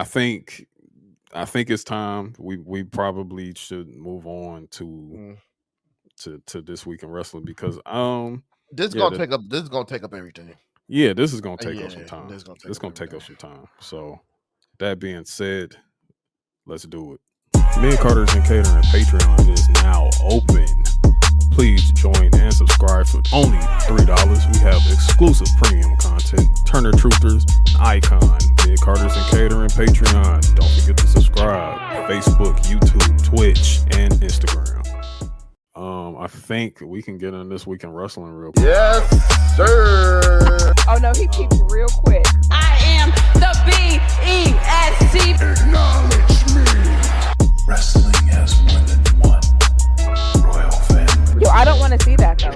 think it's time we probably should move on to this week in wrestling because this is gonna take up everything. Yeah, this is gonna take up some time. It's gonna take up some time. So that being said, let's do it. Me and Carter's and Catering Patreon is now open. Please join and subscribe for only $3. We have exclusive premium content, Turner Truthers, Icon, Mid Carters and Catering, Patreon. Don't forget to subscribe. Facebook, YouTube, Twitch, and Instagram. I think we can get in this week in wrestling real quick. Yes, sir. Oh no, he keeps real quick. I am the BEST. Acknowledge me. Wrestling has more than one royal family. Yo, I don't want to see that though.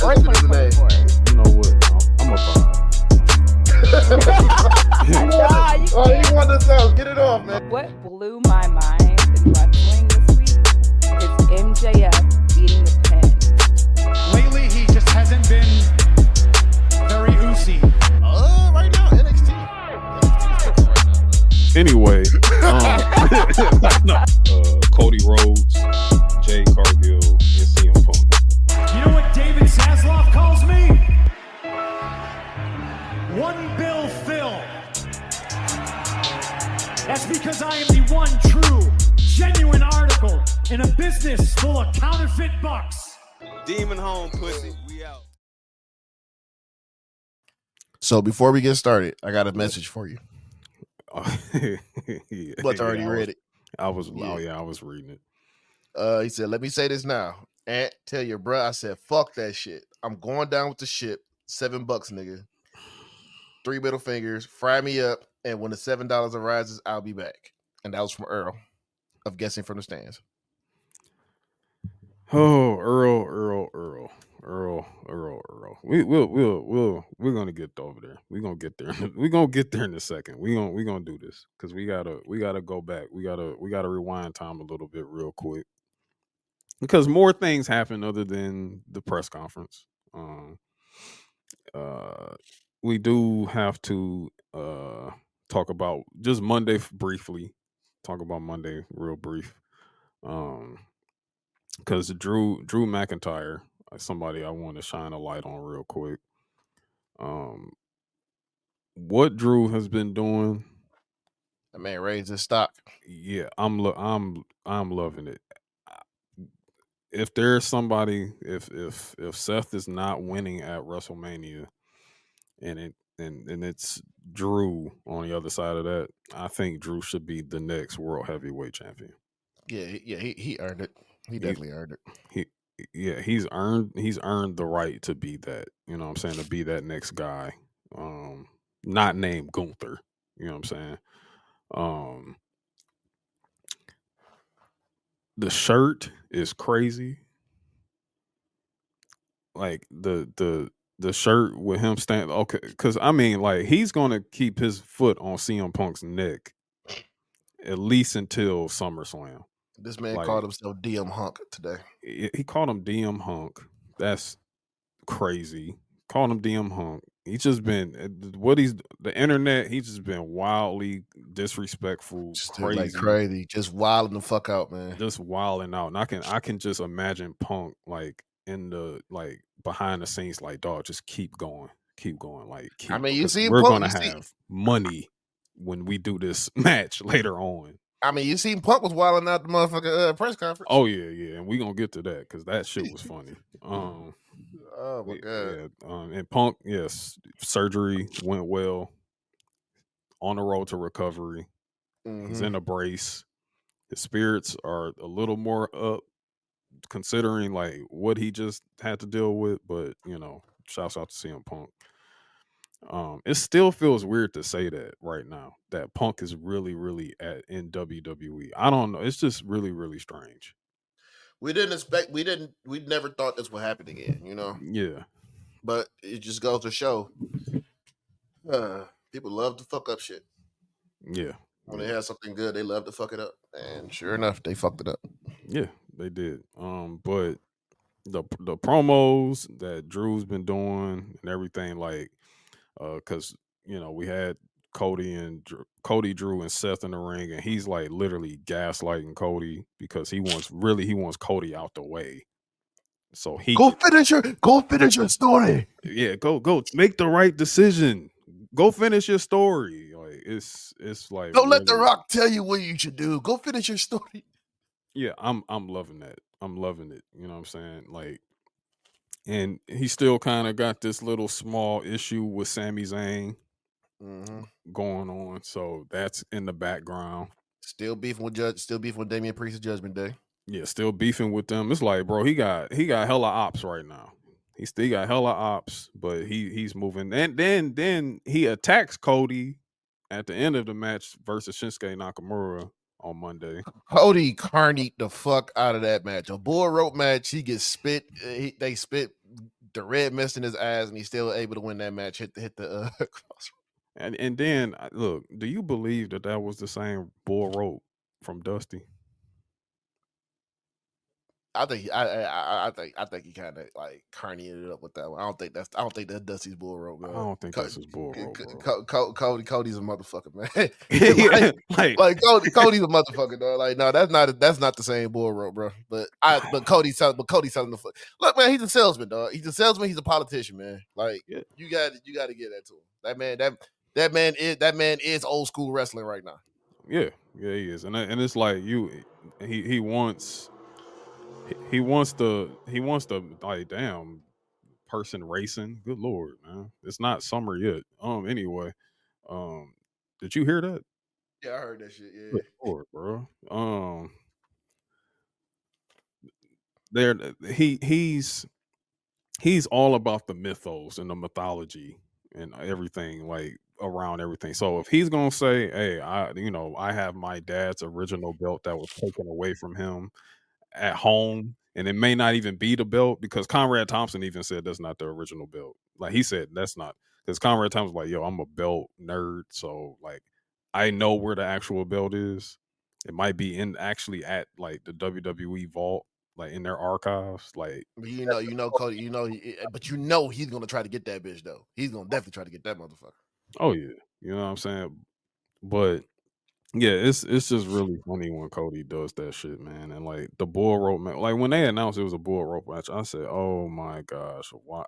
Or 2024. You know what? I'm a vibe. You want this out? Get it off, man. What blew my mind in wrestling this week is MJF beating the pen. Lately, he just hasn't been very oozy. Right now, NXT. Anyway, Cody Rhodes, Jay Cargill, and CM Punk. You know what David Zasloff calls me? One Bill Phil. That's because I am the one true, genuine article in a business full of counterfeit bucks. Demon home, pussy. We out. So before we get started, I got a message for you. Yeah, But I already read it. I was reading it. He said, "Let me say this now. Ant, tell your bro I said, fuck that shit. I'm going down with the ship. $7, nigga. 3 middle fingers. Fry me up, and when the $7 arises, I'll be back." And that was from Earl of Guessing from the Stands. Oh, Earl. We're gonna get over there. We're gonna get there. We're gonna get there in a second. We're gonna do this because we gotta go back. We gotta rewind time a little bit real quick because more things happen other than the press conference. Um, uh, we do have to talk about just Monday briefly. Talk about Monday real brief. Um, because Drew McIntyre, somebody I want to shine a light on real quick. Um, what Drew has been doing, That man raised his stock. yeah, I'm loving it. If there's somebody, if Seth is not winning at WrestleMania, and it's Drew on the other side of that, I think Drew should be the next world heavyweight champion. He earned it. He He, definitely earned it. he yeah, he's earned the right to be that. You know what I'm saying? To be that next guy. Not named Gunther. You know what I'm saying? Um the shirt is crazy. Like the shirt with him standing, okay, because I mean, like, he's gonna keep his foot on CM Punk's neck at least until SummerSlam. This man Like, called himself DM Hunk today. he called him DM Hunk. That's crazy. Called him DM Hunk. He's just been the internet. He's just been wildly disrespectful, Just like crazy, crazy. Just wilding the fuck out, man. just wilding out. And I can just imagine Punk like in the like behind the scenes, like, dog, just keep going, like, I keep, mean, you because seen we're Punk. gonna have money when we do this match later on. You seen Punk was wilding out the motherfucking press conference. Oh yeah, and we gonna get to that because that shit was funny. Oh my god. Yeah, and Punk, yes, surgery went well. On the road to recovery. He's Mhm. in a brace. His spirits are a little more up, considering like what he just had to deal with. But shouts out to CM Punk. It still feels weird to say that right now that Punk is really, really in WWE. I don't know. It's just really, really strange. We didn't expect. We never thought this would happen again. Yeah, But it just goes to show, people love to fuck up shit. yeah, When they have something good, they love to fuck it up. And sure enough, they fucked it up. yeah. They did. But the promos that Drew's been doing and everything, like, because we had Cody, Drew, and Seth in the ring, and he's like literally gaslighting Cody because he wants Cody out the way, so he Go can, finish your story. yeah, go make the right decision, go finish your story. Like, it's like, Don't let The really, Rock tell you what you should do. Go finish your story. yeah, I'm loving that. I'm loving it. You know what I'm saying? Like, and he still kind of got this little small issue with Sami Zayn Mm-hmm. going on, so that's in the background. Still beefing with Damian Priest's Judgment Day. Yeah, still beefing with them. It's like, bro, he got hella ops right now. He still got hella ops, but he's moving. And then he attacks Cody at the end of the match versus Shinsuke Nakamura on Monday. Cody carnied the fuck out of that match. A bull rope match. He gets spit. They spit the red mist in his eyes, and he's still able to win that match. Hit the cross. And then, look, do you believe that was the same bull rope from Dusty? I think he kind of like carnied it up with that one. I don't think that's Dusty's bull rope, I bro. don't think that's his bull rope, bro. Cody's a motherfucker, man. Yeah, Cody's a motherfucker, dog. Like, no, that's not the same bull rope, bro. But Cody's telling the fuck. Look, man, he's a salesman, dog. He's a salesman. He's a politician, man. Like, yeah. you got to get that to him. That man is old school wrestling right now. Yeah, he is, and it's like he wants. He wants the like, damn, person racing. Good lord, man. It's not summer yet. Anyway, did you hear that? Yeah, I heard that shit. Yeah. Good lord, bro. he's all about the mythos and the mythology and everything like around everything. So if he's gonna say, "Hey, I have my dad's original belt that was taken away from him at home," and it may not even be the belt because Conrad Thompson even said that's not the original belt. Like he said, that's not because Conrad Thompson was like, "Yo, I'm a belt nerd, so like I know where the actual belt is. It might be in actually at like the WWE vault, like in their archives, like." Cody, but he's gonna try to get that bitch though. He's gonna definitely try to get that motherfucker. Oh yeah, you know what I'm saying. But yeah, it's just really funny when Cody does that shit, man. And like the bull rope match, like when they announced it was a bull rope match, I said, "Oh my gosh, why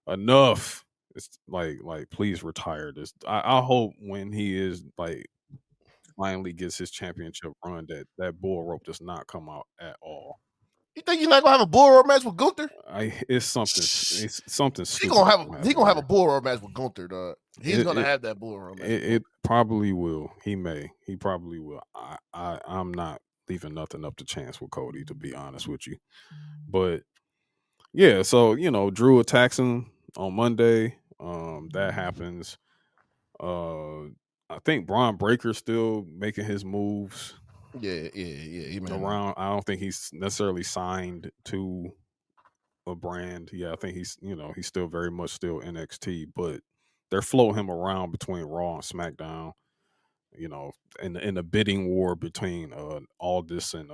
enough?" It's like please retire this. I hope when he is like finally gets his championship run that bull rope does not come out at all. You think you're not gonna have a bull rope match with Gunther? It's something He stupid. gonna have a bull rope match with Gunther, dog. He's gonna It, have that bull rope match. it probably will. He probably will. I'm not leaving nothing up to chance with Cody, to be honest with you. But yeah, so Drew attacks him on Monday. That happens. I think Braun Breaker's still making his moves Yeah. He around. I don't think he's necessarily signed to a brand. Yeah, I think he's still very much still NXT, but they're floating him around between Raw and SmackDown. In the bidding war between Aldis and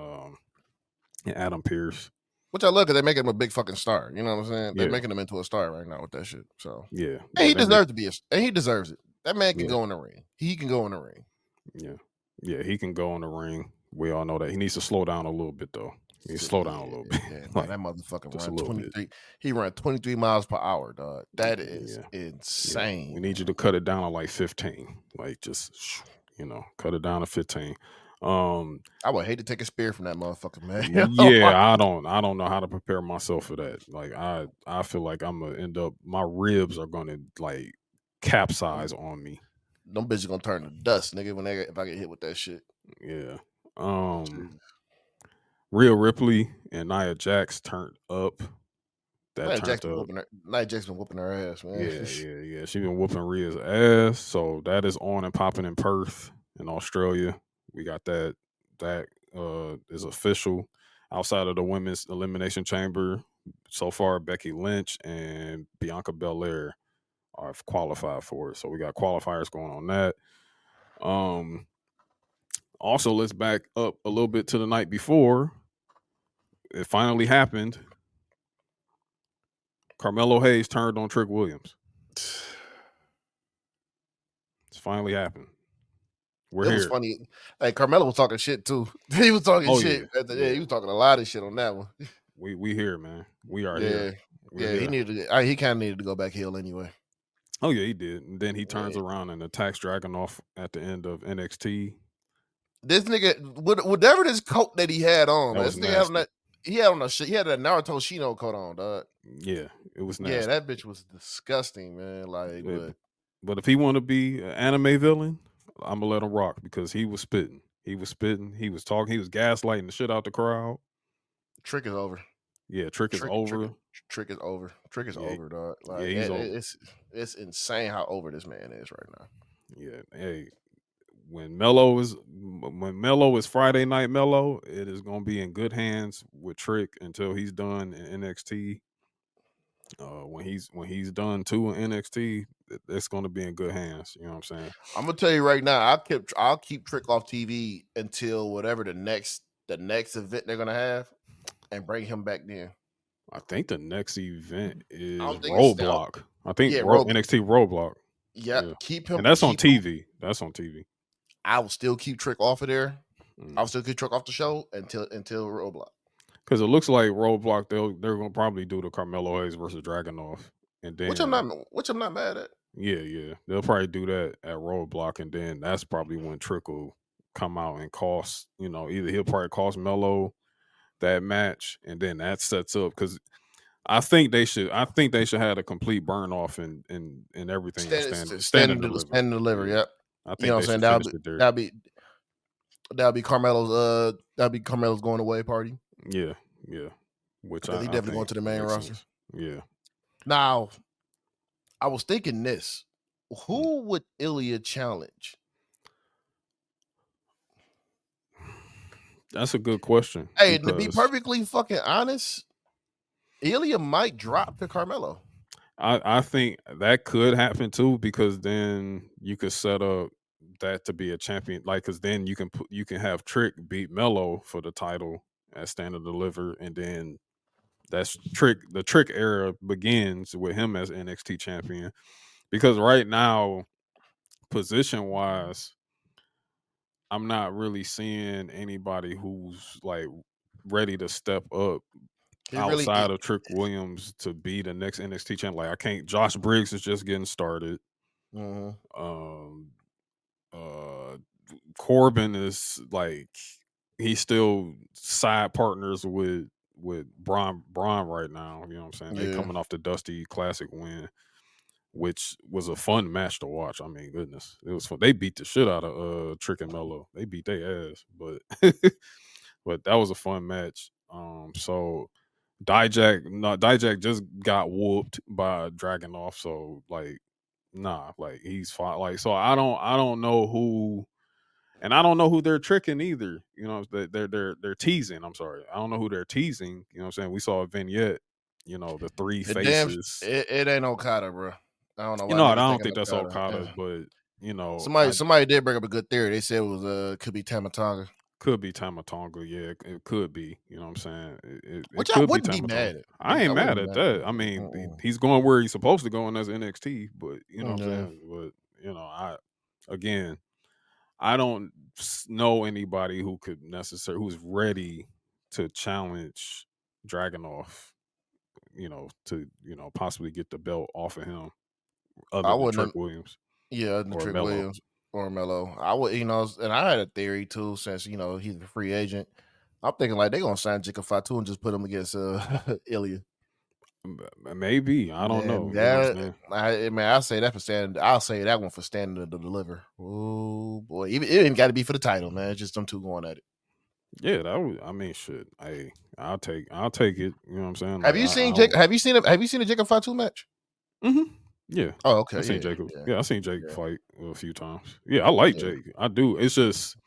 Adam Pearce. Which I love because they make him a big fucking star. You know what I'm saying? They're Yeah. making him into a star right now with that shit. So Yeah, and he deserves to be and he deserves it. That man can go in the ring. He can go in the ring. Yeah, he can go in the ring. We all know that. He needs to slow down a little bit though. He needs to slow down a little bit. Yeah, Like, that motherfucker just a run little 23. bit. He ran 23 miles per hour, dog. That is insane. We need you to cut it down to like 15. Like just cut it down to 15. I would hate to take a spear from that motherfucker, man. Yeah, I don't know how to prepare myself for that. Like I feel like I'm gonna end up my ribs are gonna like capsize on me. Them bitches gonna turn to dust, nigga, if I get hit with that shit. Yeah. Rhea Ripley and Nia Jax turned up. Nia Jax been whooping her ass, man. Yeah. She been whooping Rhea's ass. So that is on and popping in Perth in Australia. We got that. That is official. Outside of the women's elimination chamber, so far Becky Lynch and Bianca Belair are qualified for it. So we got qualifiers going on that. Also, let's back up a little bit to the night before. It finally happened. Carmelo Hayes turned on Trick Williams. It's finally happened. It was funny. Hey, Carmelo was talking shit too. He was talking shit. Yeah, he was talking a lot of shit on that one. We here, man. We are here. He he kind of needed to go back heel anyway. Oh yeah, he did. And then he turns around and attacks Dragunov at the end of NXT. This nigga, whatever this coat that he had on, this nigga he had on a shit. He had a Naruto Shino coat on, dog. Yeah, it was nasty. Yeah, that bitch was disgusting, man. Like, but if he want to be an anime villain, I'm gonna let him rock because he was spitting. He was spitting. He was talking. He was gaslighting the shit out the crowd. Trick is over. Yeah, Trick is over. Trick is over. Trick is over, dog. Like, yeah, he's over. It's insane how over this man is right now. Yeah. Hey, when Melo is Friday Night Melo, it is gonna be in good hands with Trick until he's done in NXT. When he's done too in NXT, it's gonna be in good hands. You know what I'm saying? I'm gonna tell you right now, I'll keep Trick off TV until whatever the next event they're gonna have, and bring him back then. I think the next event is Roadblock. I think NXT Roadblock. Yeah, keep him. And that's on TV. That's on TV. I will still keep Trick off of there. I'll still keep Trick off the show until Roadblock. Because it looks like Roadblock, they're gonna probably do the Carmelo Hayes versus Dragunov, and then which I'm not mad at. Yeah, they'll probably do that at Roadblock, and then that's probably when Trick will come out and cost. Either he'll probably cost Melo that match, and then that sets up because I think they should have a complete burn off and everything. Stand and deliver. Yep. I think what I'm saying. That'll be Carmelo's going away party. Yeah. Yeah, which because he I definitely going think to the main makes roster. sense. Yeah, Now, I was thinking this: Mm. who would Ilya challenge? That's a good question Hey, to be because perfectly fucking honest, Ilya might drop to Carmelo. I think that could happen too, because then you could set up that to be a champion, like, because then you can have Trick beat Mello for the title at Stand and Deliver, and then that's the Trick era begins with him as NXT champion. Because right now, position wise, I'm not really seeing anybody who's like ready to step up It really, outside of Trick Williams to be the next NXT champ. Like, I can't. Josh Briggs is just getting started. Mhm. Um, uh, Corbin is like, he's still side partners with Braun right now. You know what I'm saying? They Yeah. coming off the Dusty Classic win, which was a fun match to watch. I mean, goodness, it was fun. They beat the shit out of Trick and Mello. They beat their ass, but but that was a fun match. So Dijak just got whooped by Dragunov. So like, nah, like he's fine. Like, so I don't know who, and I don't know who they're tricking either. You know, they're teasing. I'm sorry, I don't know who they're teasing. You know what I'm saying? We saw a vignette. You know, the three It damn, faces. it ain't Okada, bro. I don't know You why know, I niggas don't thinking think that's Okada. Okada, but you know, Somebody did bring up a good theory. They said it was could be Tamatonga, could be Tamatonga. Yeah, it could be. You know what I'm saying? It which I could be wouldn't be Tamatonga. mad at. I ain't I wouldn't mad be at mad at that. I that. mean, he's going where he's supposed to go, and that's NXT. But you know what I'm Yeah. saying? But you know, again, I don't know anybody who could who's ready to challenge Dragunov. You know, to possibly get the belt off of him, I other than wouldn't. Trick Williams Yeah, the or Trick Mello. Williams or Melo. I would, and I had a theory too, since he's a free agent. I'm thinking like they're gonna sign Jacob Fatu and just put him against Ilya. Maybe, I don't Man, know. You know what I'm saying? I'll say that for standing. I'll say that one for standing to deliver. Oh boy, even it ain't got to be for the title, man. It's just them two going at it. Yeah, that would. I mean, shit. Hey, I'll take it. You know what I'm saying? Have Like, you seen I Jake? don't. Have you seen a Jacob Fatu match? Yeah, Oh, I okay, seen Jacob. yeah, Yeah, I seen Jake yeah, fight a few times. Yeah, I like yeah. Jake. I do. It's just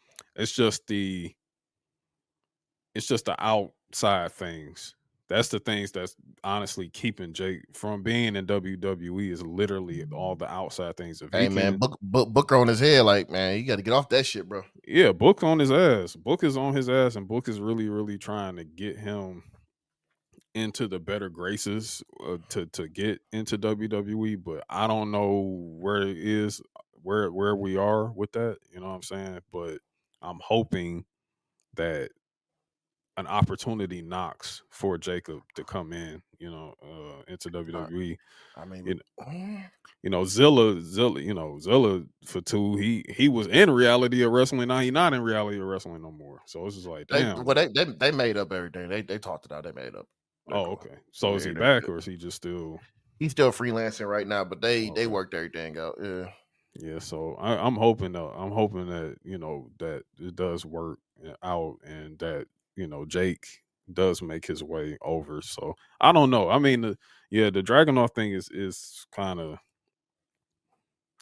the outside things. That's the things that's honestly keeping Jake from being in WWE, is literally all the outside things. If he Hey man, can, Booker on his head, like man, you got to get off that shit, bro. yeah, Book on his ass. Book is on his ass, and Book is really, really trying to get him into the better graces to get into WWE. But I don't know where it is, where we are with that. You know what I'm saying? But I'm hoping that an opportunity knocks for Jacob to come in, into Uh, WWE. I mean, You Zilla for two. He was in reality of wrestling. Now he's not in reality of wrestling no more. So it's just like, damn. they made up everything. They talked it out. They made up. They're Oh, cool. okay. So is Yeah, he they're back, good. or is he just still? He's still freelancing right now, but they Okay. worked everything out. Yeah. Yeah, so I'm hoping though. I'm hoping that that it does work out, and that Jake does make his way over. So I don't know. I mean, the Dragunov thing is kind of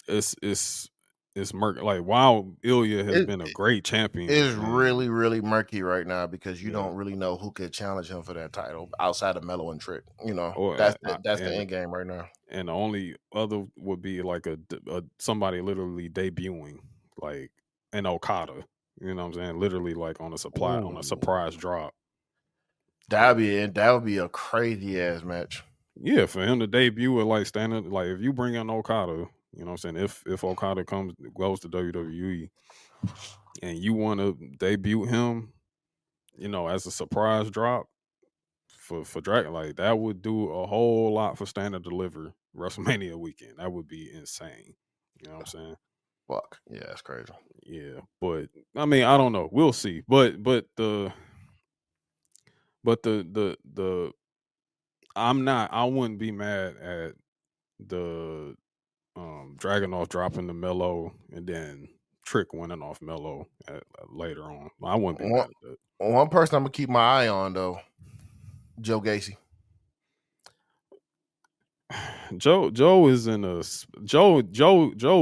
it's murky. Like, while Ilya has It been a great champion, is and really, really murky right now because you yeah, don't really know who could challenge him for that title outside of Melo and Trick. or That's the end game right now. and the only other would be like a somebody literally debuting, like an Okada. You know what I'm saying? Literally, like on a Ooh. surprise drop. That would be a crazy ass match. Yeah, for him to debut with like standing, like if you bring in Okada, you know what I'm saying? If Okada goes to WWE and you want to debut him, as a surprise drop for Dragon, like that would do a whole lot for Stand and Deliver WrestleMania weekend. That would be insane. You know what I'm saying? Fuck. Yeah, that's crazy. Yeah, but I mean, I don't know. We'll see. But I wouldn't be mad at the Dragunov dropping the Mello and then Trick winning off Mello later on. I wouldn't be One, mad at that. one person I'm gonna keep my eye on though Joe Gacy. Joe is in a Joe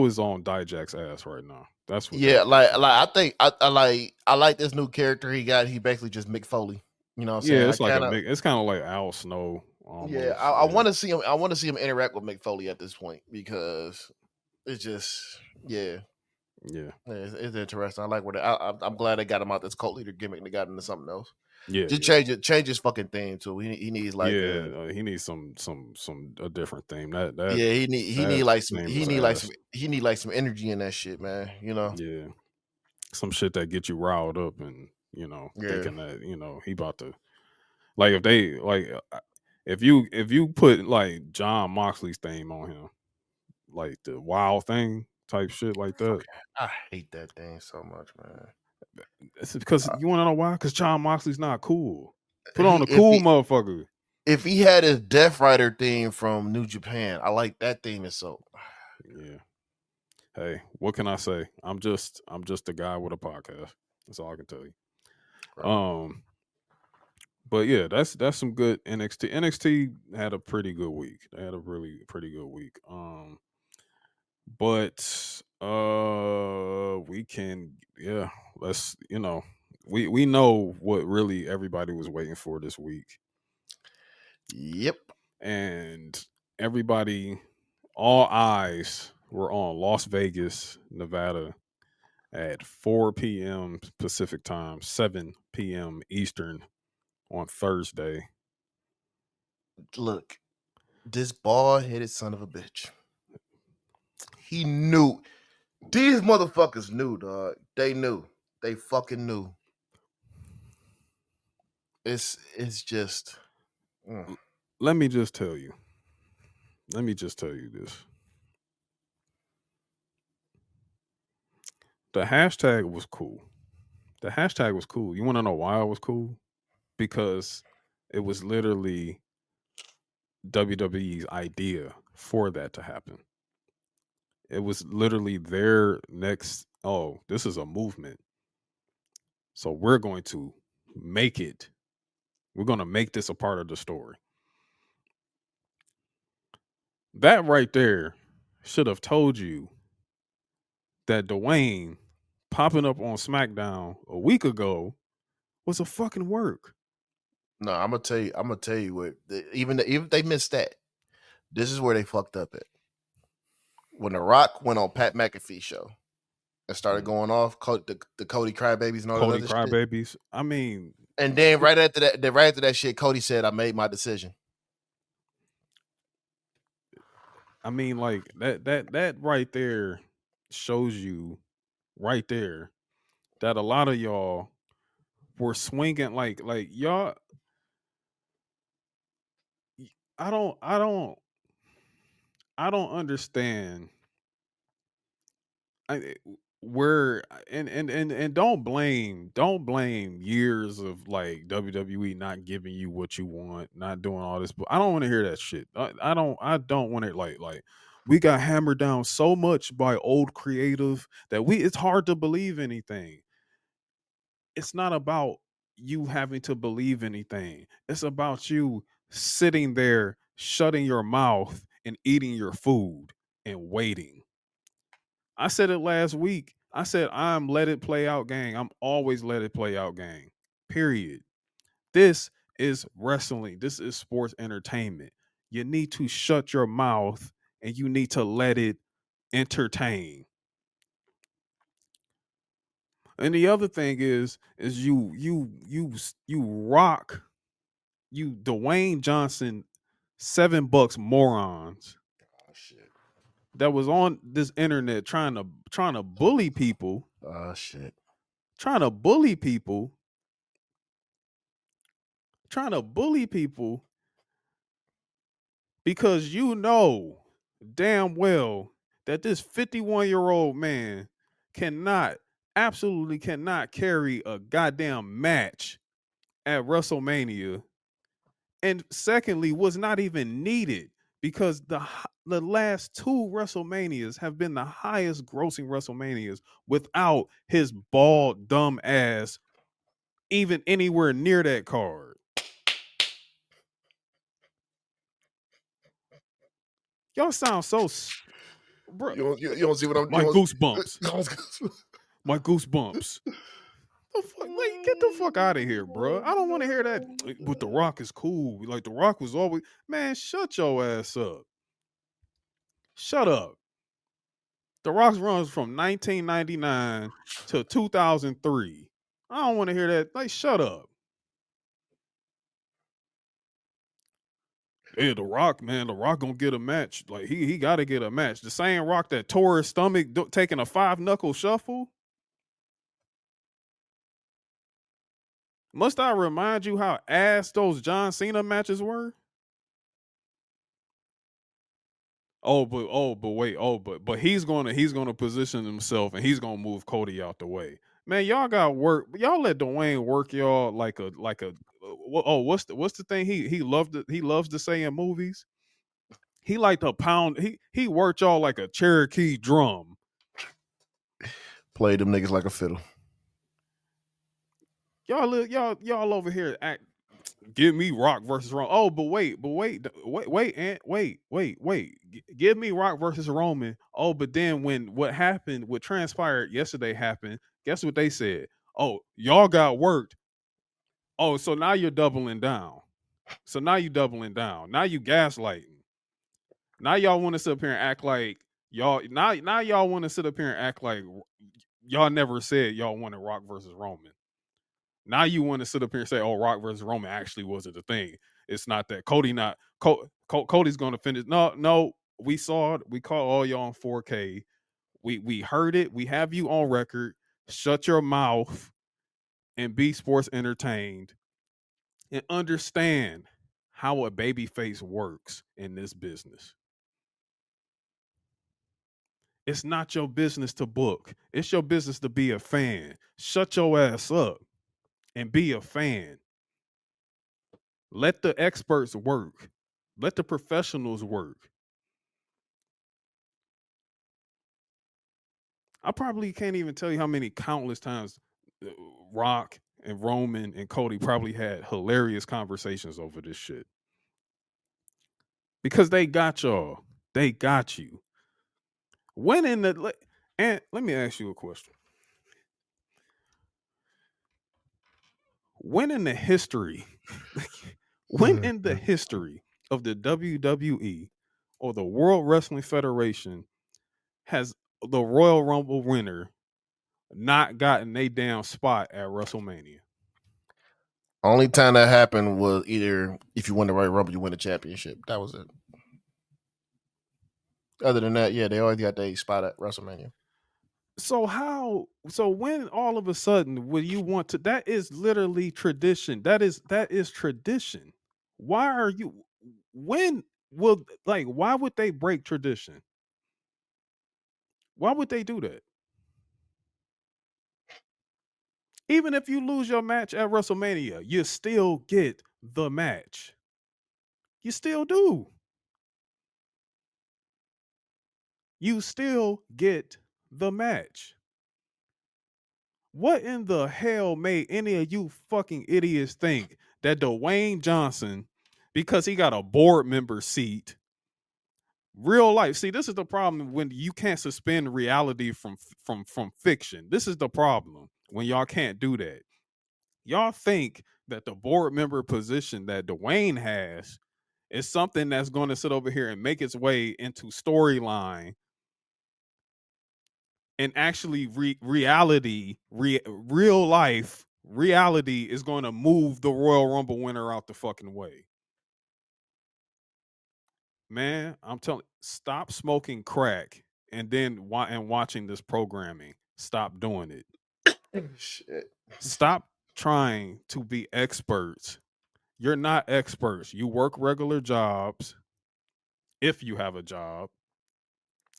is on Dijak's ass right now. That's what Yeah, that is. I think I like this new character he got. He basically just Mick Foley. You know what I'm Yeah, saying? I it's like kind of it's kind of like Al Snow yeah. almost. I Yeah, want to see him. I want to see him interact with Mick Foley at this point because it's just yeah. yeah, It's interesting. I like what I'm glad they got him out this cult leader gimmick and they got into something else. yeah, Just yeah. change his fucking theme too. He needs like Yeah, he needs some a different theme. yeah, he need that like some theme is ass. he need like some energy in that shit, man. You know. Yeah, some shit that get you riled up and Yeah. thinking that he about to like if they like if you put like John Moxley's theme on him, like the wild thing type shit like that. Fucking, I hate that thing so much, man. It's because you want to know why? Because John Moxley's not cool. Put on He a cool motherfucker. if he had his Death Rider theme from New Japan, I like that theme is so. Yeah. Hey, what can I say? I'm just a guy with a podcast. That's all I can tell you. Right. But yeah, that's some good NXT. NXT had a pretty good week. They had a really pretty good week. But we can let's we know what really everybody was waiting for this week. Yep. And everybody, all eyes were on Las Vegas, Nevada at 4 p.m. Pacific time, 7 p.m. Eastern on Thursday. Look, this bald headed son of a bitch. He knew. These motherfuckers knew, dog. They knew. They fucking knew. It's just. Let me just tell you. Let me just tell you this. The hashtag was cool. The hashtag was cool. You want to know why it was cool? Because it was literally WWE's idea for that to happen. It was literally their next, oh, this is a movement. So we're going to make it. We're going to make this a part of the story. That right there should have told you that Dwayne popping up on SmackDown a week ago was a fucking work. No, I'm gonna tell you what. Even if they missed that, this is where they fucked up at. When The Rock went on Pat McAfee show and started going off, the Cody Crybabies and all that Cody other shit. Crybabies. I mean, and then right after that shit, Cody said, "I made my decision." I mean, like that right there shows you right there that a lot of y'all were swinging like y'all. I don't understand. I where and don't blame years of like WWE not giving you what you want, not doing all this. But I don't want to hear that shit. I don't want it like we got hammered down so much by old creative that it's hard to believe anything. It's not about you having to believe anything. It's about you sitting there, shutting your mouth and eating your food and waiting. I said it last week. I said I'm let it play out gang. I'm always let it play out gang. Period. This is wrestling. This is sports entertainment. You need to shut your mouth and you need to let it entertain. And the other thing is you rock you Dwayne Johnson $7 morons Oh shit! that was on this internet trying to bully people, Oh shit! trying to bully people, trying to bully people because you know damn well that this 51-year-old man absolutely cannot carry a goddamn match at WrestleMania, and secondly was not even needed because the last two WrestleManias have been the highest grossing WrestleManias without his bald dumb ass even anywhere near that card. Y'all sound so, bro. You don't see what I'm My doing. goosebumps. My goosebumps. The fuck, like, get the fuck out of here, bro. I don't want to hear that. But The Rock is cool. Like The Rock was always, man. Shut your ass up. Shut up. The Rock's runs from 1999 to 2003. I don't want to hear that. Like, shut up. Yeah, The Rock, man. The Rock gonna get a match. Like he got to get a match. The same Rock that tore his stomach taking a 5-knuckle shuffle. Must I remind you how ass those John Cena matches were? But he's gonna position himself and he's gonna move Cody out the way. Man, y'all got work. Y'all let Dwayne work y'all like a what's the thing he loves to say in movies? He like to pound. He worked y'all like a Cherokee drum. Play them niggas like a fiddle. Y'all over here act. Give me Rock versus Roman. Oh, but wait, Give me Rock versus Roman. Oh, but then when what transpired yesterday happened, guess what they said? Oh, y'all got worked. Oh, so now you're doubling down. So now you doubling down. Now you gaslighting. Now y'all want to sit up here and act like y'all now y'all want to sit up here and act like y'all never said y'all wanted Rock versus Roman. Now you want to sit up here and say, "Oh, Rock versus Roman actually wasn't a thing." It's not that. Cody's going to finish. No, we saw it. We caught all y'all on 4K. We heard it. We have you on record. Shut your mouth and be sports entertained and understand how a babyface works in this business. It's not your business to book. It's your business to be a fan. Shut your ass up and be a fan. Let the experts work. Let the professionals work. I probably can't even tell you how many countless times Rock and Roman and Cody probably had hilarious conversations over this shit. Because they got y'all. They got you. When in the and let me ask you a question. When in the history of the WWE or the World Wrestling Federation has the Royal Rumble winner not gotten a damn spot at WrestleMania? Only time that happened was either if you win the Royal Rumble, you win the championship. That was it. Other than that, yeah, they always got their spot at WrestleMania. So when all of a sudden will you want to, that is literally tradition. That is tradition. Why are you when will like why would they break tradition? Why would they do that? Even if you lose your match at WrestleMania, you still get the match. You still do. You still get the match. What in the hell made any of you fucking idiots think that Dwayne Johnson, because he got a board member seat, real life? See, this is the problem when you can't suspend reality from fiction. This is the problem when y'all can't do that. Y'all think that the board member position that Dwayne has is something that's going to sit over here and make its way into storyline and actually real life reality is going to move the Royal Rumble winner out the fucking way. Man, I'm telling, stop smoking crack and then watching this programming. Stop doing it. Shit. Stop trying to be experts. You're not experts. You work regular jobs. If you have a job,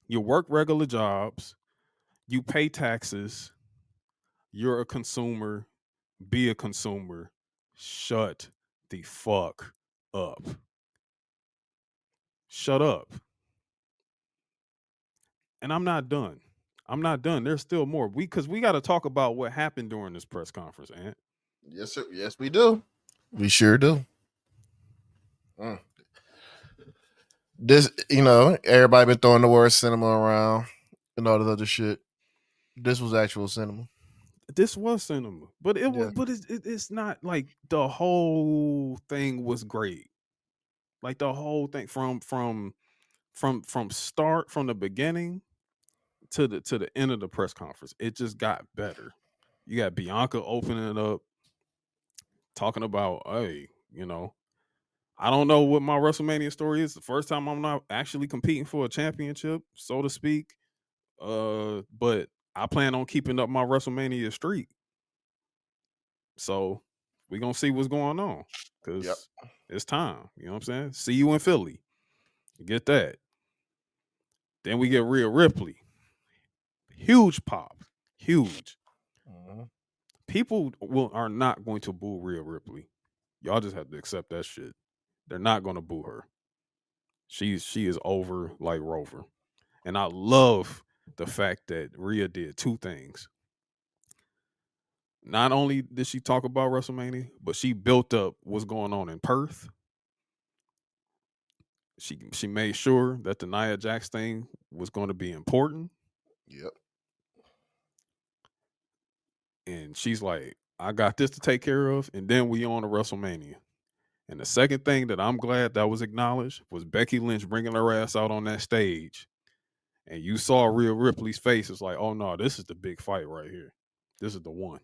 you work regular jobs. You pay taxes. You're a consumer. Be a consumer. Shut the fuck up. Shut up. And I'm not done. I'm not done. There's still more. Because we got to talk about what happened during this press conference, Ant. Yes, sir. Yes, we do. We sure do. This, everybody been throwing the word cinema around and all this other shit. This was actual cinema. This was cinema, but it was, Yeah. but it's not like the whole thing was great. Like the whole thing from start from the beginning to the end of the press conference, it just got better. You got Bianca opening it up, talking about, hey, I don't know what my WrestleMania story is. The first time I'm not actually competing for a championship, so to speak. But I plan on keeping up my WrestleMania streak. So we gonna see what's going on Yep. because it's time. You know what I'm saying? See you in Philly. You get that. Then we get Rhea Ripley. Huge pop. Huge. Mhm. People are not going to boo Rhea Ripley. Y'all just have to accept that shit. They're not gonna boo her. She is over like Rover. And I love the fact that Rhea did two things. Not only did she talk about WrestleMania, but she built up what's going on in Perth. She made sure that the Nia Jax thing was going to be important. Yep. And she's like, I got this to take care of, and then we on to WrestleMania. And the second thing that I'm glad that was acknowledged was Becky Lynch bringing her ass out on that stage. And you saw Rhea Ripley's face. It's like, oh no, this is the big fight right here. This is the one.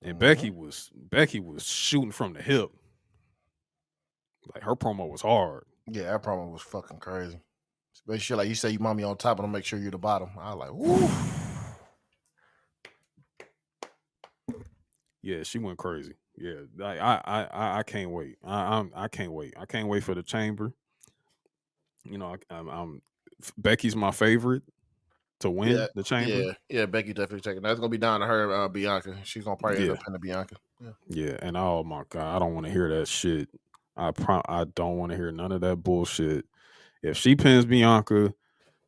And Mhm. Becky was shooting from the hip. Like her promo was hard. Yeah, that promo was fucking crazy. Especially shit like you say, you mommy on top, and I'll make sure you're the bottom. I was like, woo. Yeah, she went crazy. Yeah, I can't wait. I can't wait. I can't wait for the chamber. I'm Becky's my favorite to Yeah, win the chamber. yeah. Becky definitely taking. That's gonna be down to her, Bianca. She's gonna probably end Yeah, up pinning Bianca. Yeah. yeah, and oh my god, I don't want to hear that shit. I don't want to hear none of that bullshit. If she pins Bianca,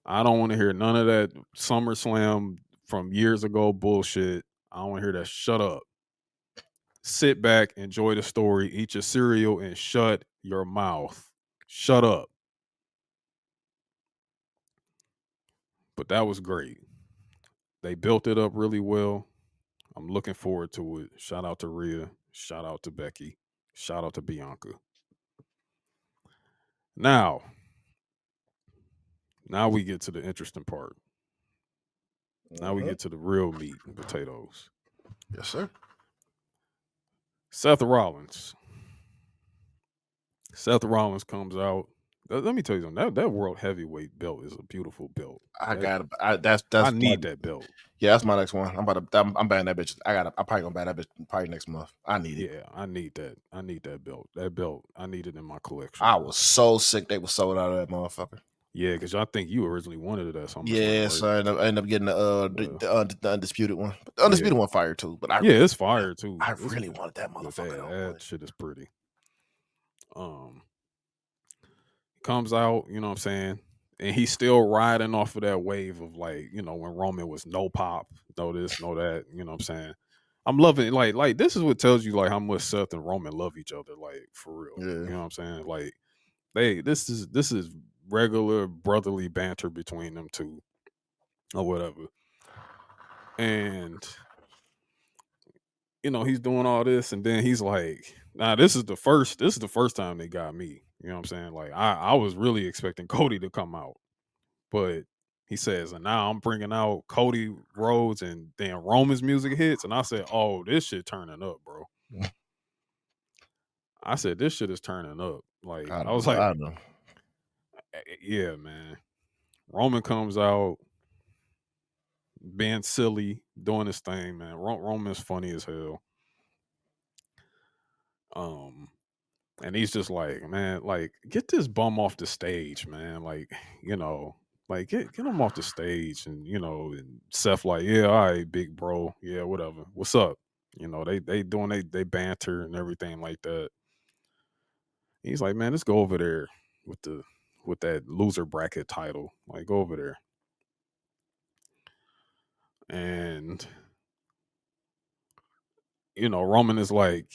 I don't want to hear none of that SummerSlam from years ago bullshit. I don't want to hear that. Shut up. Sit back, enjoy the story, eat your cereal, and shut your mouth. Shut up. But that was great. They built it up really well. I'm looking forward to it. Shout out to Rhea. Shout out to Becky. Shout out to Bianca. Now, now we get to the interesting part. Now we Mhm. get to the real meat and potatoes. Yes, sir. Seth Rollins. Seth Rollins comes out. Let me tell you something. That world heavyweight belt is a beautiful belt. I That- got it. That's I like, need that belt. yeah, that's my next one. I'm buying that bitch. I'm probably gonna buy that bitch probably next month. I need it. Yeah, I need that. I need that belt. That belt, I need it in my collection. I was so sick they was sold out of that motherfucker. Yeah, because I think you originally wanted it at SummerSlam, Yeah, right? so I ended up getting the undisputed one. But the Yeah. undisputed one fire too. But Yeah, it's fire too. I It's really wanted that but motherfucker. that shit is pretty. Comes out, you know what I'm saying? And he's still riding off of that wave of like, when Roman was no pop, no this, no that, you know what I'm saying? I'm loving it. Like this is what tells you like how much Seth and Roman love each other, like for real. Yeah. You know what I'm saying? Like this is regular brotherly banter between them two or whatever. And he's doing all this and then he's like, nah, this is the first time they got me. You know what I'm saying? Like I was really expecting Cody to come out. But he says, and now I'm bringing out Cody Rhodes and then Roman's music hits. And I said, oh, this shit turning up, bro. I said, this shit is turning up. Like, I was like, I know. yeah, man. Roman comes out being silly, doing his thing, man. Roman's funny as hell. And he's just like, man, like, get this bum off the stage, man. Like, like get him off the stage. And, and Seth like, yeah, all right, big bro. Yeah, whatever. What's up? They doing they banter and everything like that. He's like, man, let's go over there with that loser bracket title. Like, go over there. And, Roman is like,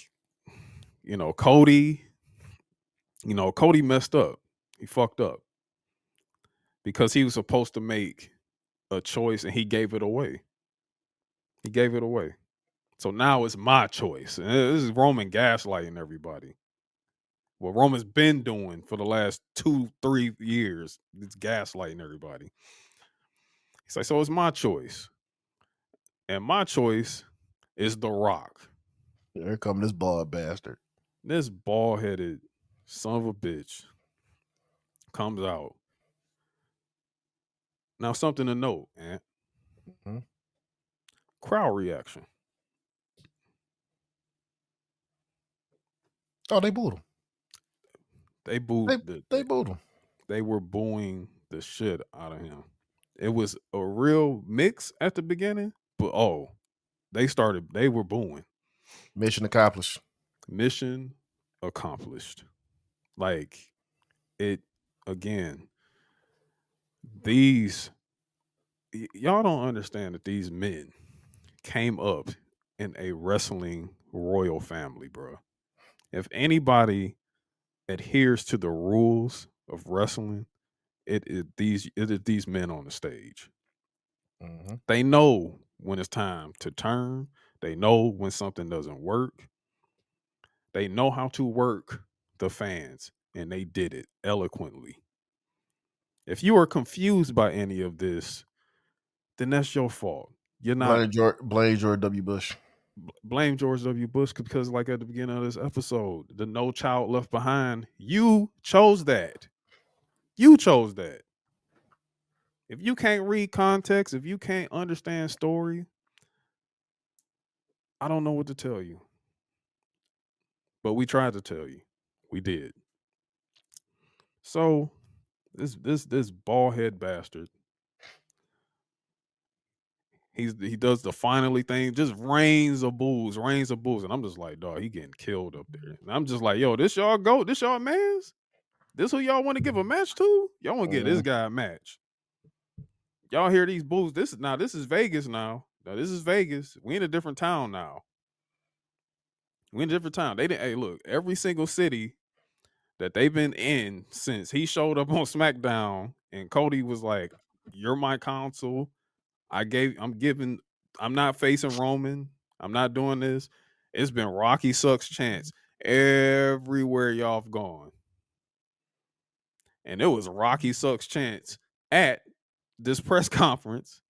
Cody, You know, Cody messed up. He fucked up because he was supposed to make a choice and he gave it away. He gave it away. So now it's my choice. And this is Roman gaslighting everybody. What Roman's been doing for the last 2-3 years, it's gaslighting everybody. He's like, so it's my choice. And my choice is The Rock. Here come this bald bastard. This bald-headed son of a bitch comes out. Now, something to note, man. Mm-hmm. Crowd reaction. Oh, they booed him. They booed. They booed him. They were booing the shit out of him. It was a real mix at the beginning, but they were booing. Mission accomplished. Mission accomplished. Like it again. Y'all don't understand that these men came up in a wrestling royal family, bro. If anybody adheres to the rules of wrestling, it is these men on the stage. Mm-hmm. They know when it's time to turn. They know when something doesn't work. They know how to work the fans, and they did it eloquently. If you are confused by any of this, then that's your fault. You're not Blame George W. Bush. blame George W. Bush because, like at the beginning of this episode, the No Child Left Behind, you chose that. You chose that. If you can't read context, if you can't understand story, I don't know what to tell you. But we tried to tell you. We did. So this bald head bastard, he does the finally thing, just rains of boos, and I'm just like, dog, he getting killed up there. And I'm just like, yo, this y'all go, this y'all mans, this who y'all want to give a match to? Y'all want to get this guy a match? Y'all hear these boos? This is Vegas now. Now this is Vegas. We in a different town now. We in a different town. They didn't. Hey, look, every single city that they've been in since he showed up on SmackDown, and Cody was like, "You're my consul. I'm not facing Roman. I'm not doing this." It's been Rocky sucks chance everywhere y'all have gone, and it was Rocky sucks chance at this press conference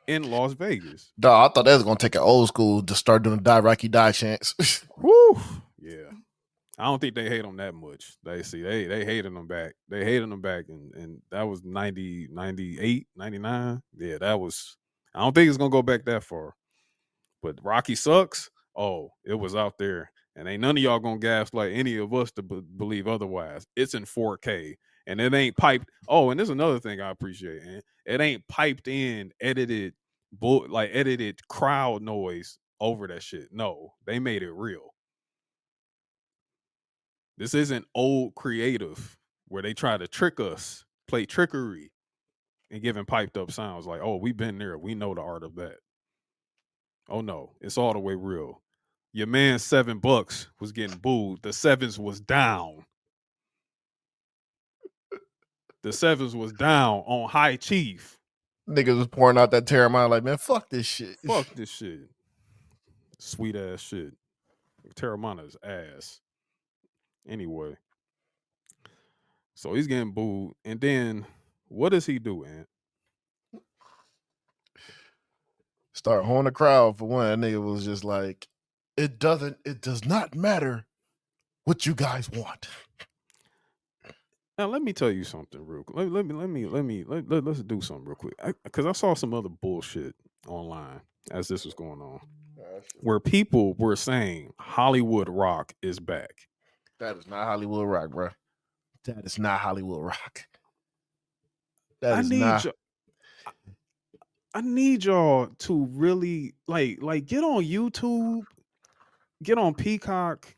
in Las Vegas. Dog, I thought they was gonna take an old school to start doing the Die Rocky Die chants. Woo! Yeah. I don't think they hate him that much. They hated him back. They hated him back, and that was 90, 98, 99. Yeah, that was. I don't think it's gonna go back that far. But Rocky sucks. Oh, it was out there, and ain't none of y'all gonna gaslight any of us to believe otherwise. It's in 4K, and it ain't piped. Oh, and there's another thing I appreciate, and it ain't piped in, edited crowd noise over that shit. No, they made it real. This isn't old creative where they try to trick us, play trickery, and giving piped up sounds like, oh, we've been there. We know the art of that. Oh no, it's all the way real. Your man $7 was getting booed. The sevens was down. The sevens was down on High Chief. Niggas was pouring out that Terramana like, man, fuck this shit. Fuck this shit. Sweet ass shit. Terramana's ass. Anyway. So he's getting booed. And then what does he do, Ant? Start honing the crowd for one. That nigga was just like, it does not matter what you guys want. Now let me tell you something real quick. Let's do something real quick. Because I saw some other bullshit online as this was going on, where people were saying Hollywood Rock is back. That is not Hollywood Rock, bro. That is not Hollywood Rock. That is not. I need y'all to really like get on YouTube, get on Peacock,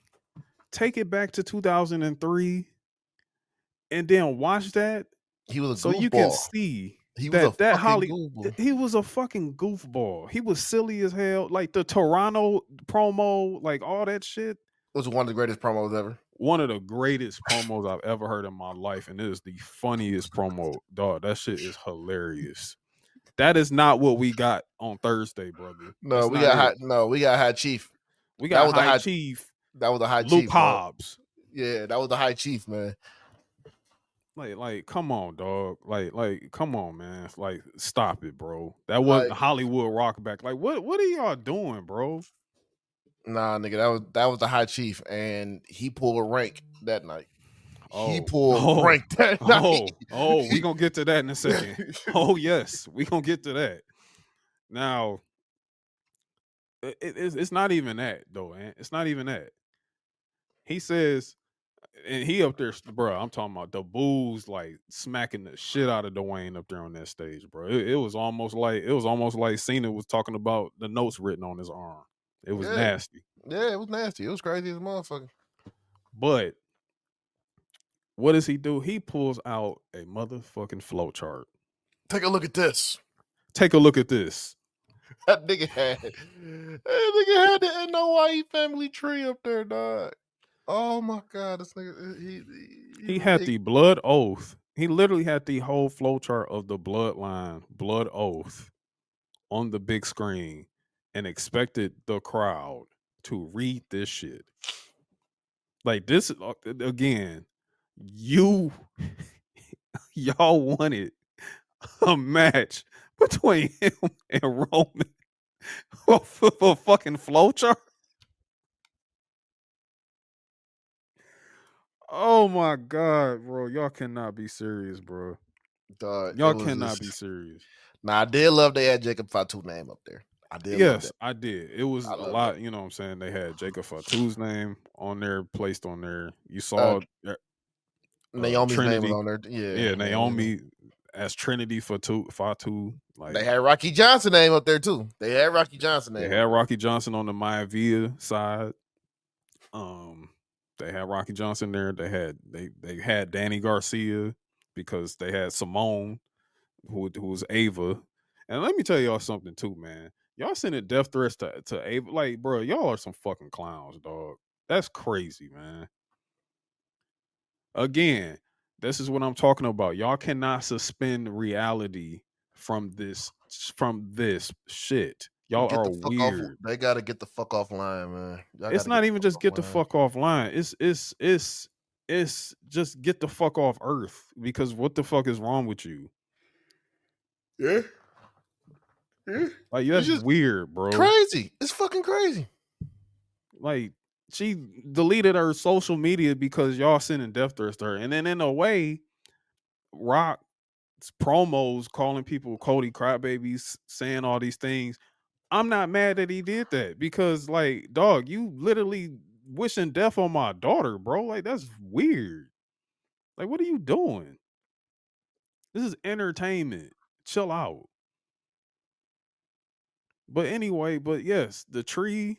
take it back to 2003, and then watch that. He was a so goofball. You can see he was he was a fucking goofball. He was silly as hell. Like the Toronto promo, like all that shit. It was one of the greatest promos ever. one of the greatest promos I've ever heard in my life, and it is the funniest promo. Dog, that shit is hilarious. That is not what we got on Thursday, brother. No, That's we not got it. high. No, we got High Chief. We That got was the High high. Chief That was the High Luke Chief, dog. Hobbs. Yeah, that was the High Chief, man. Like, come on, dog. Like, come on, man. Like, stop it, bro. That wasn't Like, Hollywood rock back. Like, what are y'all doing, bro? nah, nigga, that was the High Chief, and he pulled rank that night. He Oh, pulled rank that night. we gonna get to that in a second. Oh, yes, we gonna get to that. Now, it's not even that though, man. It's not even that. He says, and he up there, bro. I'm talking about the Bulls like smacking the shit out of Dwayne up there on that stage, bro. It was almost like Cena was talking about the notes written on his arm. It was Yeah. nasty. Yeah, it was nasty. It was crazy as a motherfucker. But what does he do? He pulls out a motherfucking flow chart. Take a look at this. Take a look at this. That nigga had the NOYE family tree up there, dog. Oh my god, this nigga He had the blood oath. He literally had the whole flow chart of the bloodline, blood oath on the big screen and expected the crowd to read this shit. Like this again, y'all wanted a match between him and Roman for fucking flow chart. Oh my god, bro. Y'all cannot be serious, bro. Dog, Y'all cannot be serious. Nah, I did love they had Jacob Fatu name up there. I did love Yes, that. I did. It was I a love lot, that. you know what I'm saying? They had Jacob Fatu's name on there, placed on there. You saw Naomi's name was Trinity. on there. Yeah, Yeah, Naomi as Trinity Fatu. Like they had Rocky Johnson name up there too. They had Rocky Johnson they name. had Rocky Johnson on the Maivia side. They had Rocky Johnson there. They had Danny Garcia because they had Simone, who was Ava. And let me tell y'all something too, man. Y'all sending death threats to Ava. Like, bro, y'all are some fucking clowns, dog. That's crazy, man. Again, this is what I'm talking about. Y'all cannot suspend reality from this shit. Y'all Get are the fuck off. weird. They gotta get the fuck offline, man. It's not even just get the fuck offline. It's just get the fuck off Earth because what the fuck is wrong with you? Yeah. Yeah. Like that's just weird, bro. Crazy. It's fucking crazy. Like she deleted her social media because y'all sending death threats to her, and then in a way, Rock's promos calling people Cody crybabies, saying all these things. I'm not mad that he did that because, like, dog, you literally wishing death on my daughter, bro. Like, that's weird. Like, what are you doing? This is entertainment. Chill out. But anyway, but yes, the tree,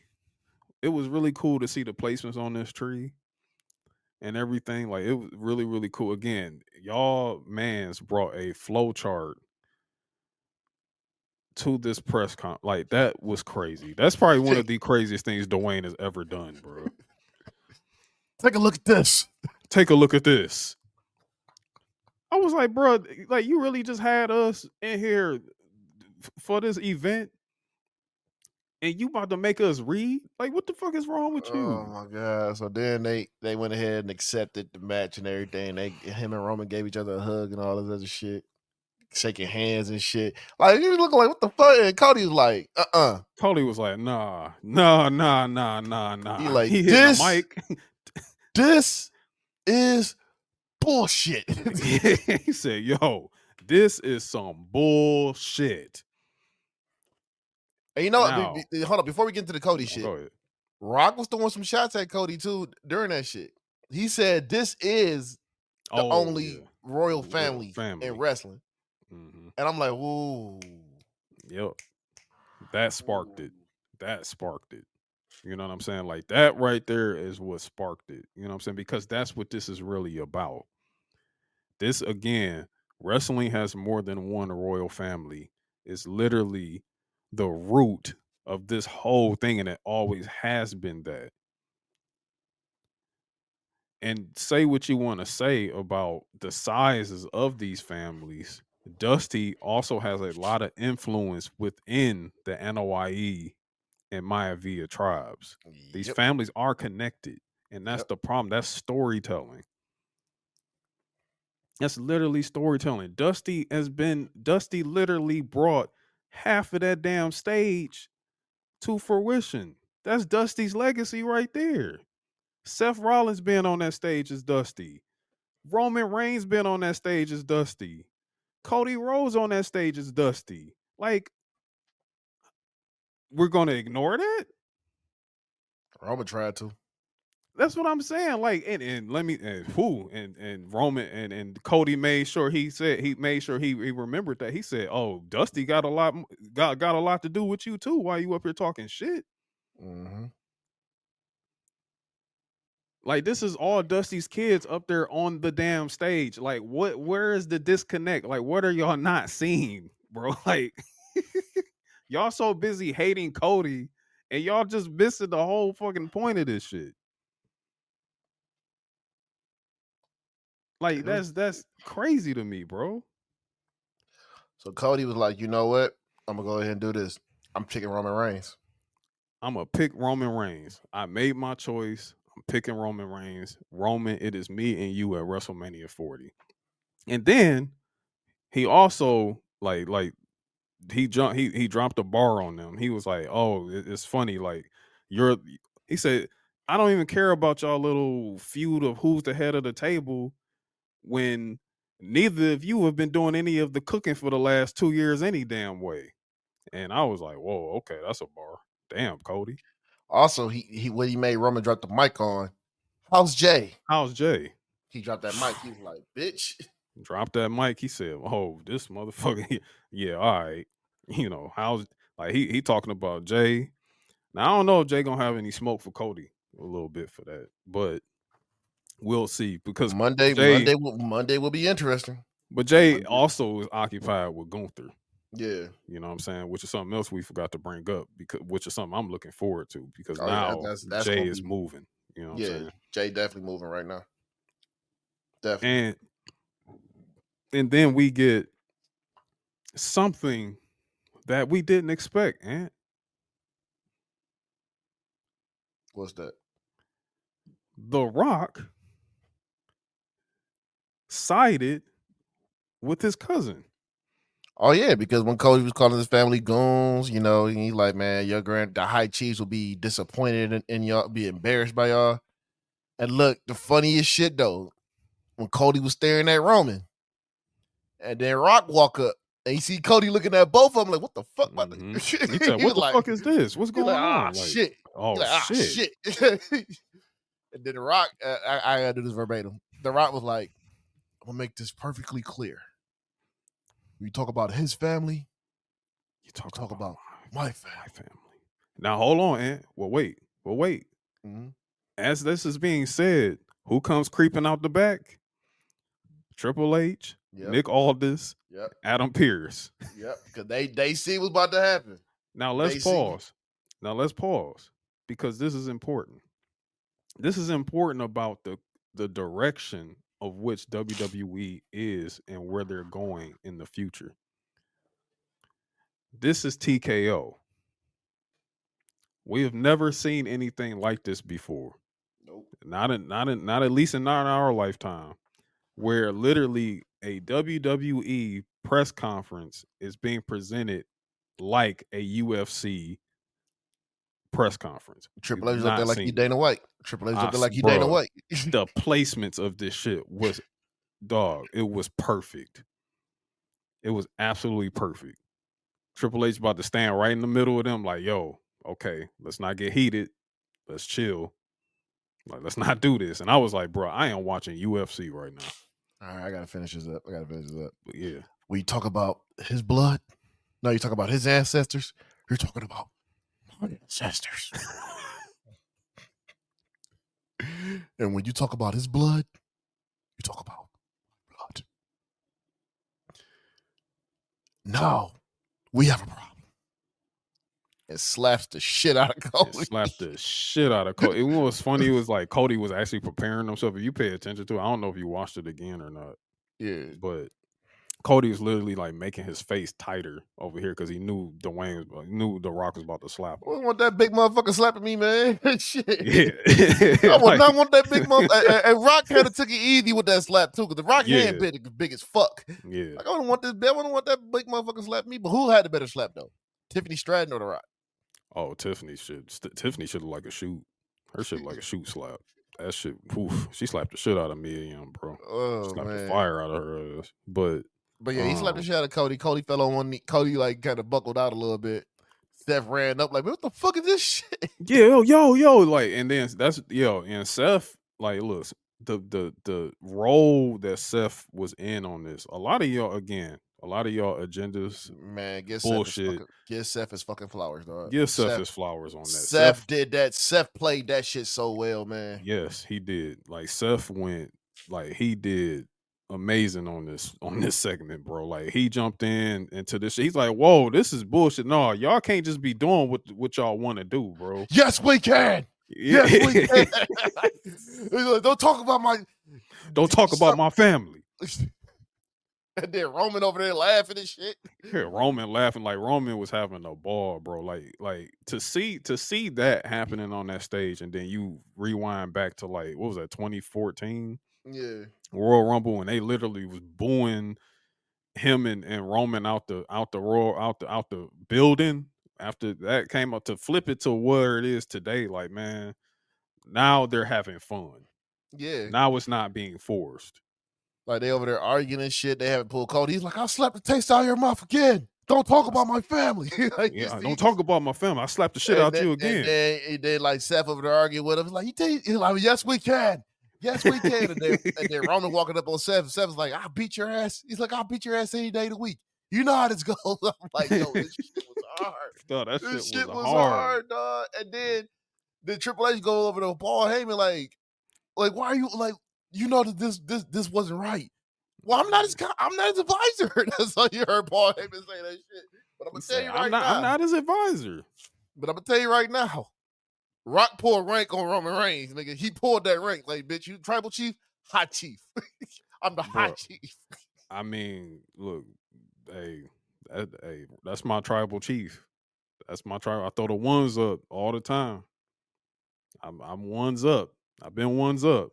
it was really cool to see the placements on this tree and everything. Like, it was really, really cool. Again, y'all mans brought a flow chart to this press con. Like, that was crazy. That's probably one of the craziest things Dwayne has ever done, bro. Take a look at this. Take a look at this. I was like, bro, like you really just had us in here for this event and you about to make us read? Like, what the fuck is wrong with you? Oh my god! So then they went ahead and accepted the match and everything. Him and Roman gave each other a hug and all this other shit, shaking hands and shit. Like he was looking like what the fuck? And Cody was like, Cody was like, nah. He like He hit this. the mic. This is bullshit. He said, yo, this is some bullshit. And you know, Now, hold on, before we get into the Cody shit, go ahead. Rock was throwing some shots at Cody too during that shit. He said, "This is the only royal family in wrestling," and I'm like, "Whoa." Yep. That sparked it. You know what I'm saying? Like that right there is what sparked it. You know what I'm saying? Because that's what this is really about. This again, wrestling has more than one royal family. It's literally the root of this whole thing, and it always has been that. And say what you want to say about the sizes of these families. Dusty also has a lot of influence within the NOIE and Mayaviya tribes. These Yep. families are connected, and that's Yep. the problem. That's storytelling. That's literally storytelling. Dusty literally brought half of that damn stage to fruition. That's Dusty's legacy right there. Seth Rollins being on that stage is Dusty. Roman Reigns been on that stage as Dusty. Cody Rhodes on that stage as Dusty. Like, we're gonna ignore that? Roman tried to. That's what I'm saying. Like, and let me and Roman and Cody made sure he made sure he remembered that. He said, "Oh, Dusty got a lot got a lot to do with you too. While you up here talking shit." Mm-hmm. Like, this is all Dusty's kids up there on the damn stage. Like, where is the disconnect? Like, what are y'all not seeing, bro? Like, y'all so busy hating Cody and y'all just missing the whole fucking point of this shit. Like, that's crazy to me, bro. So Cody was like, you know what? I'm gonna go ahead and do this. I'm picking Roman Reigns. I'm gonna pick Roman Reigns. I made my choice. I'm picking Roman Reigns. Roman, it is me and you at WrestleMania 40. And then he also like he dropped a bar on them. He was like, "Oh, it's funny. Like you're," he said, "I don't even care about y'all little feud of who's the head of the table when neither of you have been doing any of the cooking for the last 2 years any damn way." And I was like, "Whoa, okay, that's a bar. Damn, Cody. Also, he when he made Roman drop the mic on, how's Jay? How's Jay?" He dropped that mic. He was like, bitch. Dropped that mic. He said, "Oh, this motherfucker. Yeah, all right. You know how's like he talking about Jay." Now I don't know if Jay gonna have any smoke for Cody a little bit for that, but we'll see because Jay, Monday will be interesting. but Jay Monday. also is occupied with Gunther. Yeah. You know what I'm saying? Which is something else we forgot to bring up because which is something I'm looking forward to because Oh yeah, now that's Jay gonna is be moving. You know what I'm yeah. saying? Jay definitely moving right now. Definitely. And then we get something that we didn't expect, Ant. What's that? The Rock sided with his cousin. Oh yeah, because when Cody was calling his family goons, you know, he's like, man, the high chiefs will be disappointed in y'all, be embarrassed by y'all. And look, the funniest shit though, when Cody was staring at Roman, and then Rock walk up, and you see Cody looking at both of them like, what the fuck? He said, He was "What the like, fuck is this? What's he's going like, ah, on?" Like, shit. He's oh like, ah, shit. shit. And then the Rock, I gotta do this verbatim. The Rock was like, I'm gonna make this perfectly clear. When you talk about his family, You talk about my family. my family. Now hold on, Ant. Well, wait. Mm-hmm. As this is being said, who comes creeping out the back? Triple H, Yep. Nick Aldis, Yep. Adam Pearce. Yep. Because they see what's about to happen. Now let's They see. pause. Because this is important. This is important about the direction of which WWE is and where they're going in the future. This is TKO. We have never seen anything like this before. Nope. Not at least in not our lifetime, where literally a WWE press conference is being presented like a UFC press conference. Triple We've H was up there not like he seen Dana it. White. Triple H was up there like he Dana Bruh, White. the placements of this shit was dog. It was perfect. It was absolutely perfect. Triple H about to stand right in the middle of them, like, yo, okay, let's not get heated. Let's chill. Like, let's not do this. And I was like, bro, I am watching UFC right now. All right, I gotta finish this up. But yeah. When you talk about his blood, no, you talk about his ancestors, you're talking about my ancestors. And when you talk about his blood, you talk about blood. Now we have a problem. and slaps the shit out of and Cody. slapped the shit out of Cody. It was funny. It was like Cody was actually preparing himself. If you pay attention to it, I don't know if you watched it again or not, Yeah. but Cody was literally like making his face tighter over here because he knew knew The Rock was about to slap I him. don't want that big motherfucker slapping me, man. Shit. Yeah, I would like, not want that big motherfucker. And Rock kind of took it easy with that slap too, because the Rock Yeah. hand big as fuck. yeah. Like, I wouldn't want that big motherfucker slap me. But who had the better slap though? Tiffany Stratton or the Rock? Oh, Tiffany should look like a shoot. Her shit like a shoot slap. That shit, poof. She slapped the shit out of Mia Yim, bro. Oh Slapped the man. fire out of her ass. But Yeah, he slapped the shit out of Cody. Cody fell on one knee. Cody like kind of buckled out a little bit. Seth ran up like, what the fuck is this shit? yeah, yo, like, and then and Seth, like, look, the role that Seth was in on this, a lot of y'all agendas, Man, bullshit. Give Seth his fucking flowers, dog. Give Seth his flowers on that. Seth did that. Seth played that shit so well, man. Yes, he did. Like Seth went, like he did amazing on this segment, bro. Like he jumped into this shit. He's like, whoa, this is bullshit. No, y'all can't just be doing what y'all want to do, bro. Yes, we can. Yeah. Yes, we can. He's like, don't talk about my family. And then Roman over there laughing and shit. Yeah, Roman laughing like Roman was having a ball, bro. Like to see that happening on that stage, and then you rewind back to like what was that 2014? Yeah. Royal Rumble, and they literally was booing him and Roman out the building. After that came up to flip it to where it is today, like, man, now they're having fun. Yeah. Now it's not being forced. Like they over there arguing and shit. They haven't pulled Cody. He's like, I'll slap the taste out of your mouth again. Don't talk about my family. Like, yeah, don't talk about my family. I slapped the shit out you again. And then like Seth over there arguing with him. He's like, he's like, yes, we can. Yes, we can. And then Roman walking up on Seth. Seth's like, I'll beat your ass. He's like, I'll beat your ass any day of the week. You know how this goes. I'm like, yo, this shit was hard. No, This shit was hard, dog. And then Triple H go over to Paul Heyman like, why are you like, you know that this wasn't right. Well, I'm not his advisor. That's how you heard Paul Heyman say that shit. But I'm gonna tell you right now, I'm not his advisor. But I'm gonna tell you right now, Rock pulled rank on Roman Reigns, nigga. He pulled that rank. Like, bitch, you tribal chief, hot chief. I'm the hot chief. I mean, look, hey, that's my tribal chief. That's my tribe. I throw the ones up all the time. I'm ones up. I've been ones up.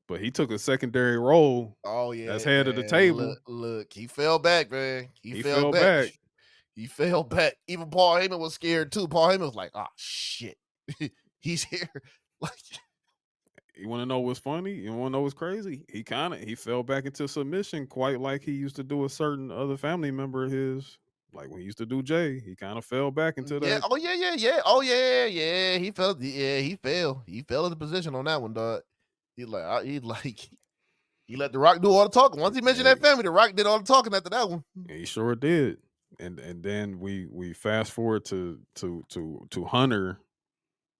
But he took a secondary role. Oh yeah, as head of the table. Look, he fell back, man. He fell back. He fell back. Even Paul Heyman was scared too. Paul Heyman was like, "Oh shit, he's here." Like, you want to know what's funny? You want to know what's crazy? He fell back into submission, quite like he used to do a certain other family member of his. Like when he used to do Jay, he kind of fell back into that. Oh yeah. Oh yeah. He fell. Yeah, he fell. He fell into position on that one, dog. He let The Rock do all the talking. Once he mentioned that family, The Rock did all the talking after that one. He sure did. And then we fast forward to Hunter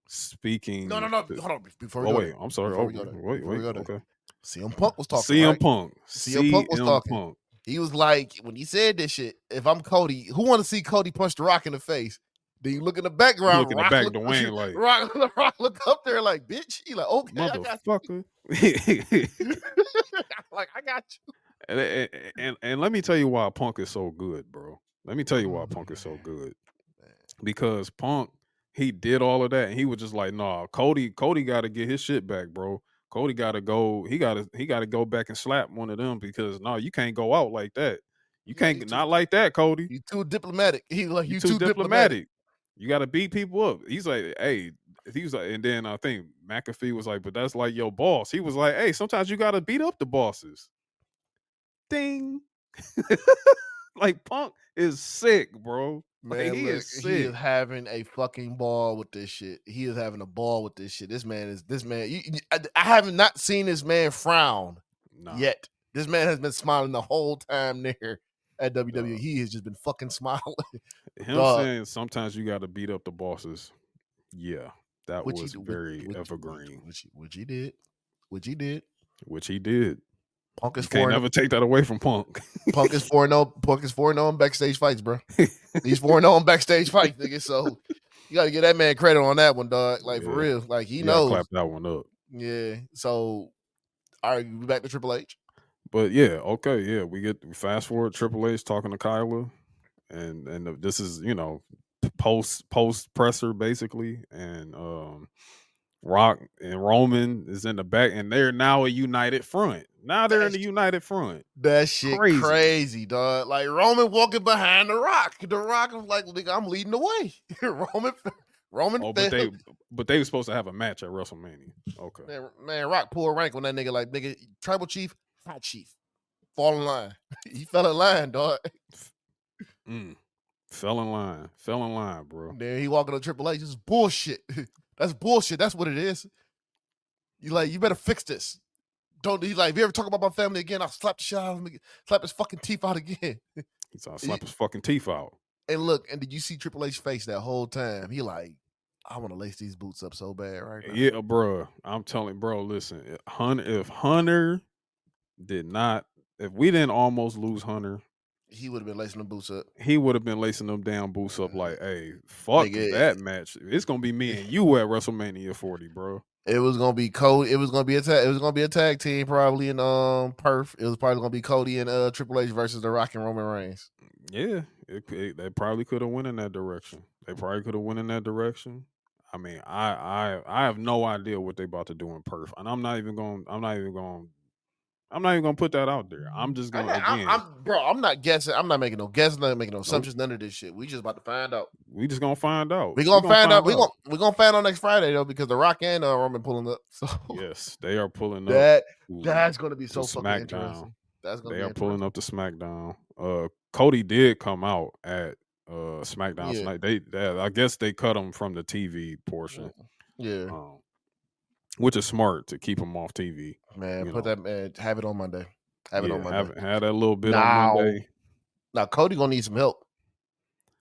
speaking. No. Hold on. Before we go wait. There. I'm sorry. Wait. Okay. CM Punk was talking. CM right? Punk. CM Punk was talking. He was like, when he said this shit, if I'm Cody, who want to see Cody punch The Rock in the face? Then you look in the background. Dwayne like Rock look up there like, bitch. He like, okay, motherfucker. Like, I got you. And let me tell you why Punk is so good, bro. Let me tell you why Punk is so good. Because Punk, he did all of that, and he was just like, nah, Cody got to get his shit back, bro. Cody got to go. He got to go back and slap one of them because no, you can't go out like that. You can't not like that, Cody. You too diplomatic. He like you too diplomatic. You got to beat people up. He's like, hey. He was like, and then I think McAfee was like, but that's like your boss. He was like, hey, sometimes you got to beat up the bosses. Ding. Like Punk is sick, bro. Man, like, he is sick. He is having a fucking ball with this shit. He is having a ball with this shit. This man. I have not seen this man frown yet. This man has been smiling the whole time there at WWE. He has just been fucking smiling. Him saying sometimes you got to beat up the bosses. Yeah, that was very evergreen. Which he did. Which he did. Punk is You can't 4-0. never take that away from Punk. Punk is 4-0. Punk is 4-0 in backstage fights, bro. He's 4-0 in backstage fights, nigga. So you gotta give that man credit on that one, dog. Like for real. Like he knows. Clap that one up. Yeah. So all right, we back to Triple H. But yeah, okay, yeah, we fast forward Triple H talking to Kyla, and this is post presser basically, and Rock and Roman is in the back, and they're now a united front. Now they're in the united front. That shit crazy, dog. Like Roman walking behind the Rock. The Rock was like, nigga, I'm leading the way. Roman. Oh, but they were supposed to have a match at WrestleMania. Okay, man, Rock pulled rank on that nigga. Like nigga, tribal chief, fight chief, fall in line. He fell in line, dog. Fell in line, bro. Then he walking to Triple H. This is bullshit. That's bullshit. That's what it is. You better fix this. Don't if you ever talk about my family again, I'll slap the shit out of him, slap his fucking teeth out again. He's I'll slap his fucking teeth out. And look, and did you see Triple H's face that whole time? He like, I want to lace these boots up so bad right now. Yeah, bro. I'm telling, bro. Listen, if Hunter did not, if we didn't almost lose Hunter, he would have been lacing them boots up. He would have been lacing them damn boots up like, hey, fuck that match. It's gonna be me and you at WrestleMania 40, bro. It was gonna be Cody. It was gonna be a tag team probably in Perth. It was probably gonna be Cody and Triple H versus The Rock and Roman Reigns. Yeah, they probably could have went in that direction. I mean, I have no idea what they about to do in Perth, and I'm not even gonna put that out there. I'm just gonna I'm not guessing. I'm not making no guesses. Not making no assumptions. None of this shit. We just about to find out. We just gonna find out. We're gonna find out. We're gonna find out next Friday though, because The Rock and Roman pulling up. So yes, they are pulling up. That's gonna be so fucking SmackDown. interesting. They are pulling up to SmackDown. Cody did come out at SmackDown tonight. They I guess they cut him from the TV portion. Yeah. Which is smart to keep him off TV. Man, have it on Monday. Have it on Monday. Have that little bit on Monday. Now Cody gonna need some help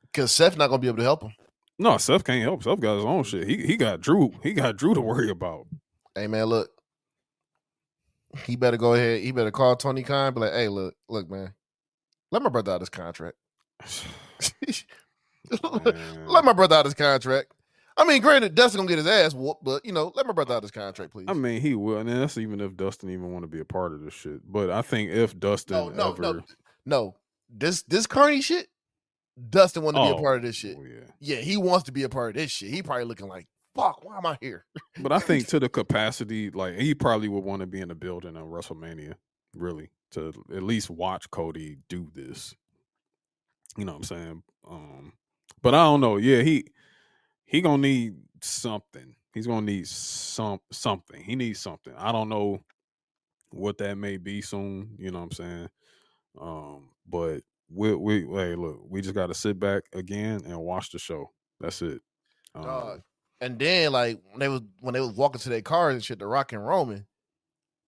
because Seth not gonna be able to help him. No, Seth can't help. Seth got his own shit. He got Drew. He got Drew to worry about. Hey man, look. He better go ahead. He better call Tony Khan. Be like, hey, look, man. Let my brother out his contract. Let my brother out his contract. I mean, granted, Dustin gonna get his ass whooped, but let my brother out his contract, please. I mean, he will, and that's even if Dustin even want to be a part of this shit. But I think if Dustin no, this Carney shit, Dustin want to be a part of this shit. Yeah, he wants to be a part of this shit. He probably looking like, fuck, why am I here? But I think to the capacity, like he probably would want to be in the building on WrestleMania, really, to at least watch Cody do this. You know what I'm saying? But I don't know. Yeah, he gonna need something. He's gonna need something. He needs something. I don't know what that may be soon. You know what I'm saying? But hey, look, we just gotta sit back again and watch the show. That's it. And then like when they was walking to their cars and shit, The Rock and Roman,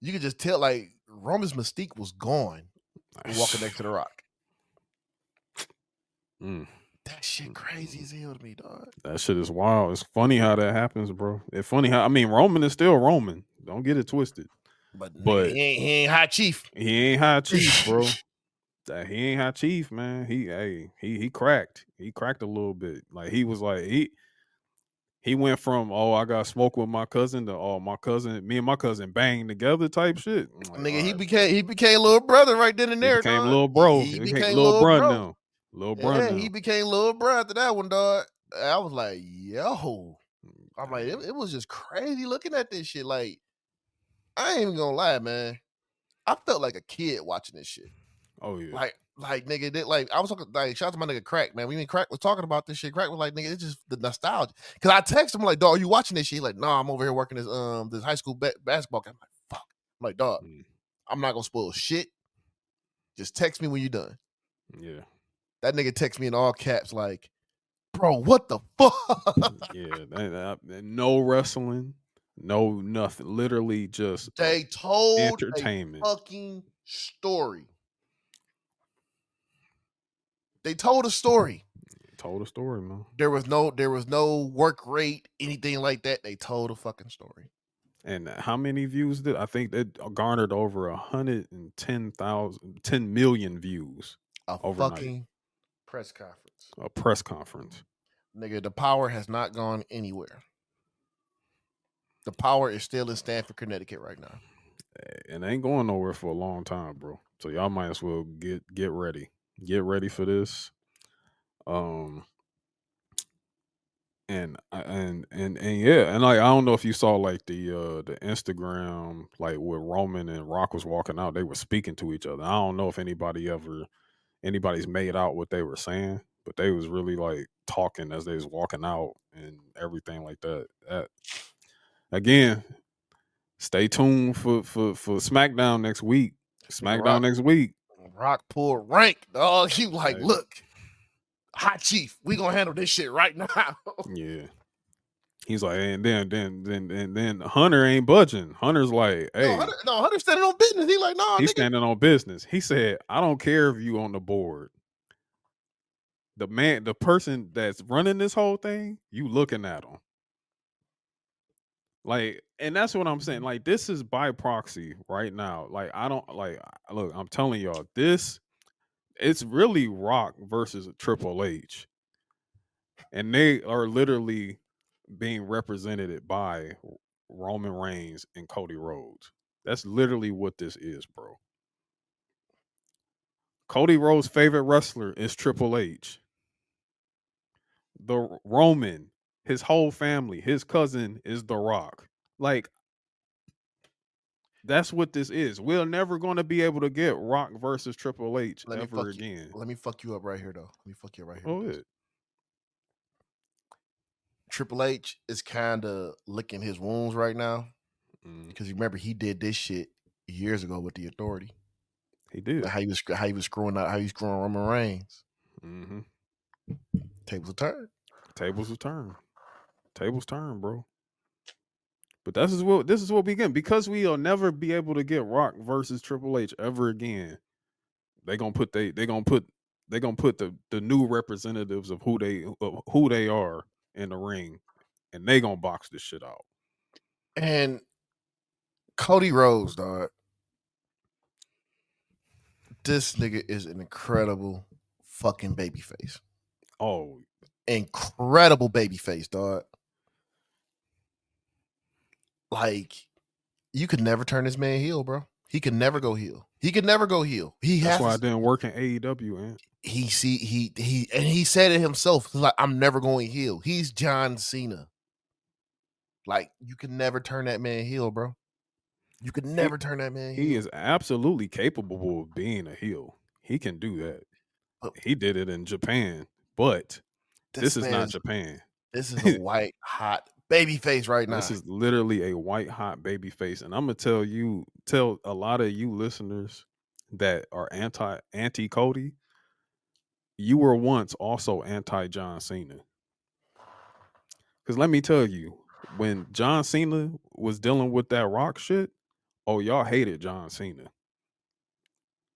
you could just tell like Roman's mystique was gone walking next to The Rock. That shit crazy as hell to me, dog. That shit is wild. It's funny how that happens, bro. It's funny how Roman is still Roman. Don't get it twisted. But he ain't high chief. He ain't high chief, bro. He ain't high chief, man. He cracked. He cracked a little bit. Like he was like he went from I got smoke with my cousin to me and my cousin bang together type shit. Like, nigga, he became little brother right then and there. He became little bro. He became little bro now. Little brother. He became little bro after that one, dog. I was like, yo. I'm like, it was just crazy looking at this shit. Like, I ain't even gonna lie, man. I felt like a kid watching this shit. Oh yeah. Like nigga, like I was talking, like shout out to my nigga Crack, man. Crack was talking about this shit. Crack was like, nigga, it's just the nostalgia. Cause I texted him like, dog, are you watching this shit? He's like, nah, I'm over here working this high school basketball game. I'm like, fuck. I'm like, dog, I'm not gonna spoil shit. Just text me when you're done. Yeah. That nigga text me in all caps like, bro, what the fuck? Yeah, no wrestling, no nothing. Literally just they told entertainment. A fucking story. They told a story. Told a story, man. There was no work rate, anything like that. They told a fucking story. And how many views did I think that garnered over 10 million views A overnight? fucking press conference. A press conference. Nigga, the power has not gone anywhere. The power is still in Stamford, Connecticut right now. And ain't going nowhere for a long time, bro. So y'all might as well get ready. Get ready for this. Um and yeah, and like I don't know if you saw like the Instagram like with Roman and Rock was walking out, they were speaking to each other. I don't know if anybody's made out what they were saying, but they was really like talking as they was walking out and everything like that. Again, stay tuned for SmackDown next week. SmackDown next week. Rock pulled rank, dog. He like, Hey. look, Hot Chief, we gonna handle this shit right now. Yeah. He's like, and then Hunter ain't budging. Hunter's like, hey, Hunter standing on business. He like, nah, he's nigga. standing on business. He said, I don't care if you on the board. The person that's running this whole thing, you looking at him. Like, and that's what I'm saying. Like, this is by proxy right now. Like, I don't like look, I'm telling y'all, it's really Rock versus Triple H. And they are literally being represented by Roman Reigns and Cody Rhodes. That's literally what this is, bro. Cody Rhodes' favorite wrestler is Triple H. The Roman, his whole family, his cousin is The Rock. Like, that's what this is. We're never going to be able to get Rock versus Triple H ever again. Let me fuck you up right here, though. Let me fuck you up right here. Oh, it. Triple H is kind of licking his wounds right now Mm, because you remember he did this shit years ago with the Authority. he did. How he was screwing Roman Reigns. Mm-hmm. Tables will turn. Tables will turn. Tables turn, bro. But this is what we get because we'll never be able to get Rock versus Triple H ever again. They're gonna put the new representatives of who they are in the ring, and they gonna box this shit out. And Cody Rhodes, dog. This nigga is an incredible fucking babyface. Oh, incredible babyface, dog. Like, you could never turn this man heel, bro. He could never go heel. That's why I didn't work in AEW, man. He said it himself. He's like, I'm never going heel. He's John Cena. Like, you can never turn that man heel, bro. You could never turn that man heel. He is absolutely capable of being a heel. He can do that. He did it in Japan, but this is not Japan. This is a white hot baby face right now. This is literally a white hot baby face, and I'm gonna tell a lot of you listeners that are anti Cody. You were once also anti John Cena, because let me tell you, when John Cena was dealing with that Rock shit, oh y'all hated John Cena.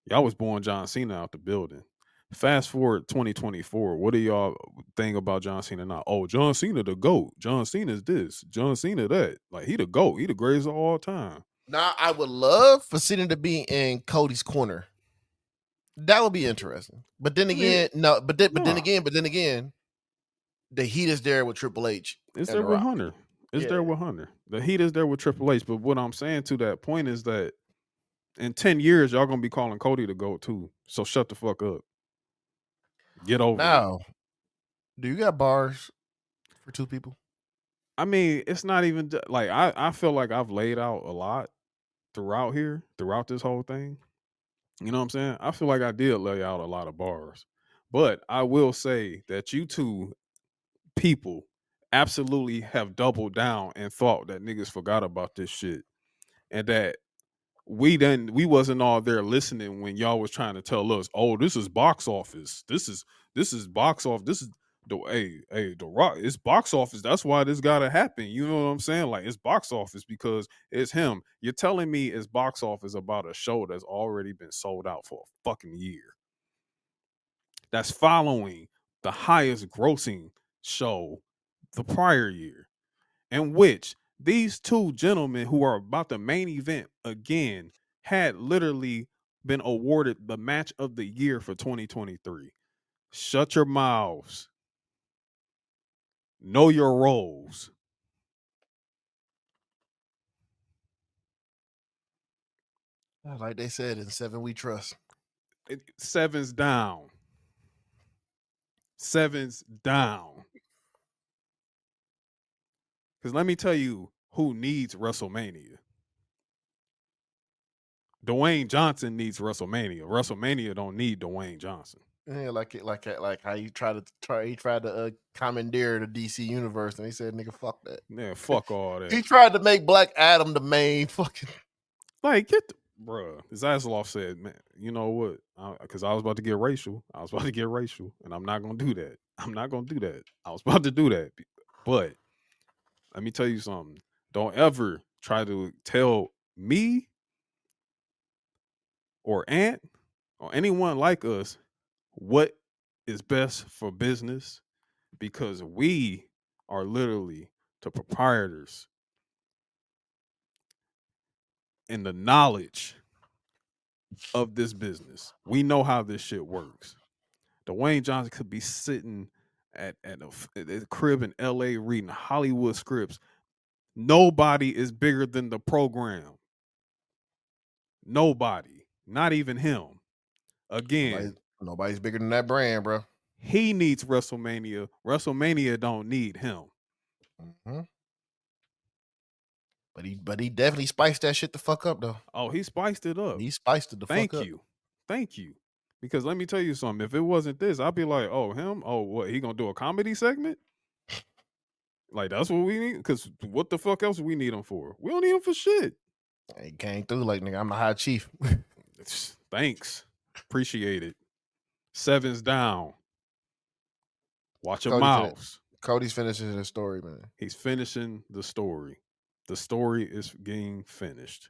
Y'all was born John Cena out the building. Fast forward 2024. What do y'all think about John Cena now? Oh, John Cena the GOAT. John Cena's this. John Cena that. Like, he the GOAT. He the greatest of all time. Now, I would love for Cena to be in Cody's corner. That would be interesting. But then again, but then again, the heat is there with Triple H. It's there with Hunter. It's there with Hunter. The heat is there with Triple H. But what I'm saying to that point is that in 10 years, y'all gonna be calling Cody the GOAT too. So shut the fuck up. Get over now. Do you got bars for two people? I mean, it's not even like I feel like I've laid out a lot throughout this whole thing. You know what I'm saying? I feel like I did lay out a lot of bars. But I will say that you two people absolutely have doubled down and thought that niggas forgot about this shit. And that we wasn't all there listening when y'all was trying to tell us, oh, this is box office. This is box office. This is the Rock, it's box office. That's why this gotta happen. You know what I'm saying? Like, it's box office because it's him. You're telling me it's box office about a show that's already been sold out for a fucking year. That's following the highest grossing show the prior year, in which These two gentlemen who are about the main event again had literally been awarded the match of the year for 2023. Shut your mouths. Know your roles. Like they said, in 7 we trust. Seven's down. Seven's down. Because let me tell you who needs WrestleMania. Dwayne Johnson needs WrestleMania. WrestleMania don't need Dwayne Johnson. Yeah, like how he tried to commandeer the DC universe, and he said, "Nigga, fuck that." Yeah, fuck all that. He tried to make Black Adam the main fucking. Like, get the bruh. As Zasloff said, man, you know what? Because I was about to get racial. And I'm not gonna do that. I'm not gonna do that. I was about to do that, but let me tell you something. Don't ever try to tell me or Ant or anyone like us what is best for business, because we are literally the proprietors and the knowledge of this business. We know how this shit works. Dwayne Johnson could be sitting at a crib in LA reading Hollywood scripts. Nobody is bigger than the program. Nobody. Not even him. Again, Nobody's bigger than that brand, bro. he needs WrestleMania. WrestleMania don't need him. Mm-hmm. But he definitely spiced that shit the fuck up, though. Oh, he spiced it up. He spiced it the fuck up. Thank you. Because let me tell you something. If it wasn't this, I'd be like, oh, him? Oh, what? He gonna do a comedy segment? Like, that's what we need? Because what the fuck else do we need him for? We don't need him for shit. He came through like, nigga, I'm the high chief. Thanks. Appreciate it. Seven's down. Watch your mouths. Cody's finishing his story, man. He's finishing the story. The story is getting finished.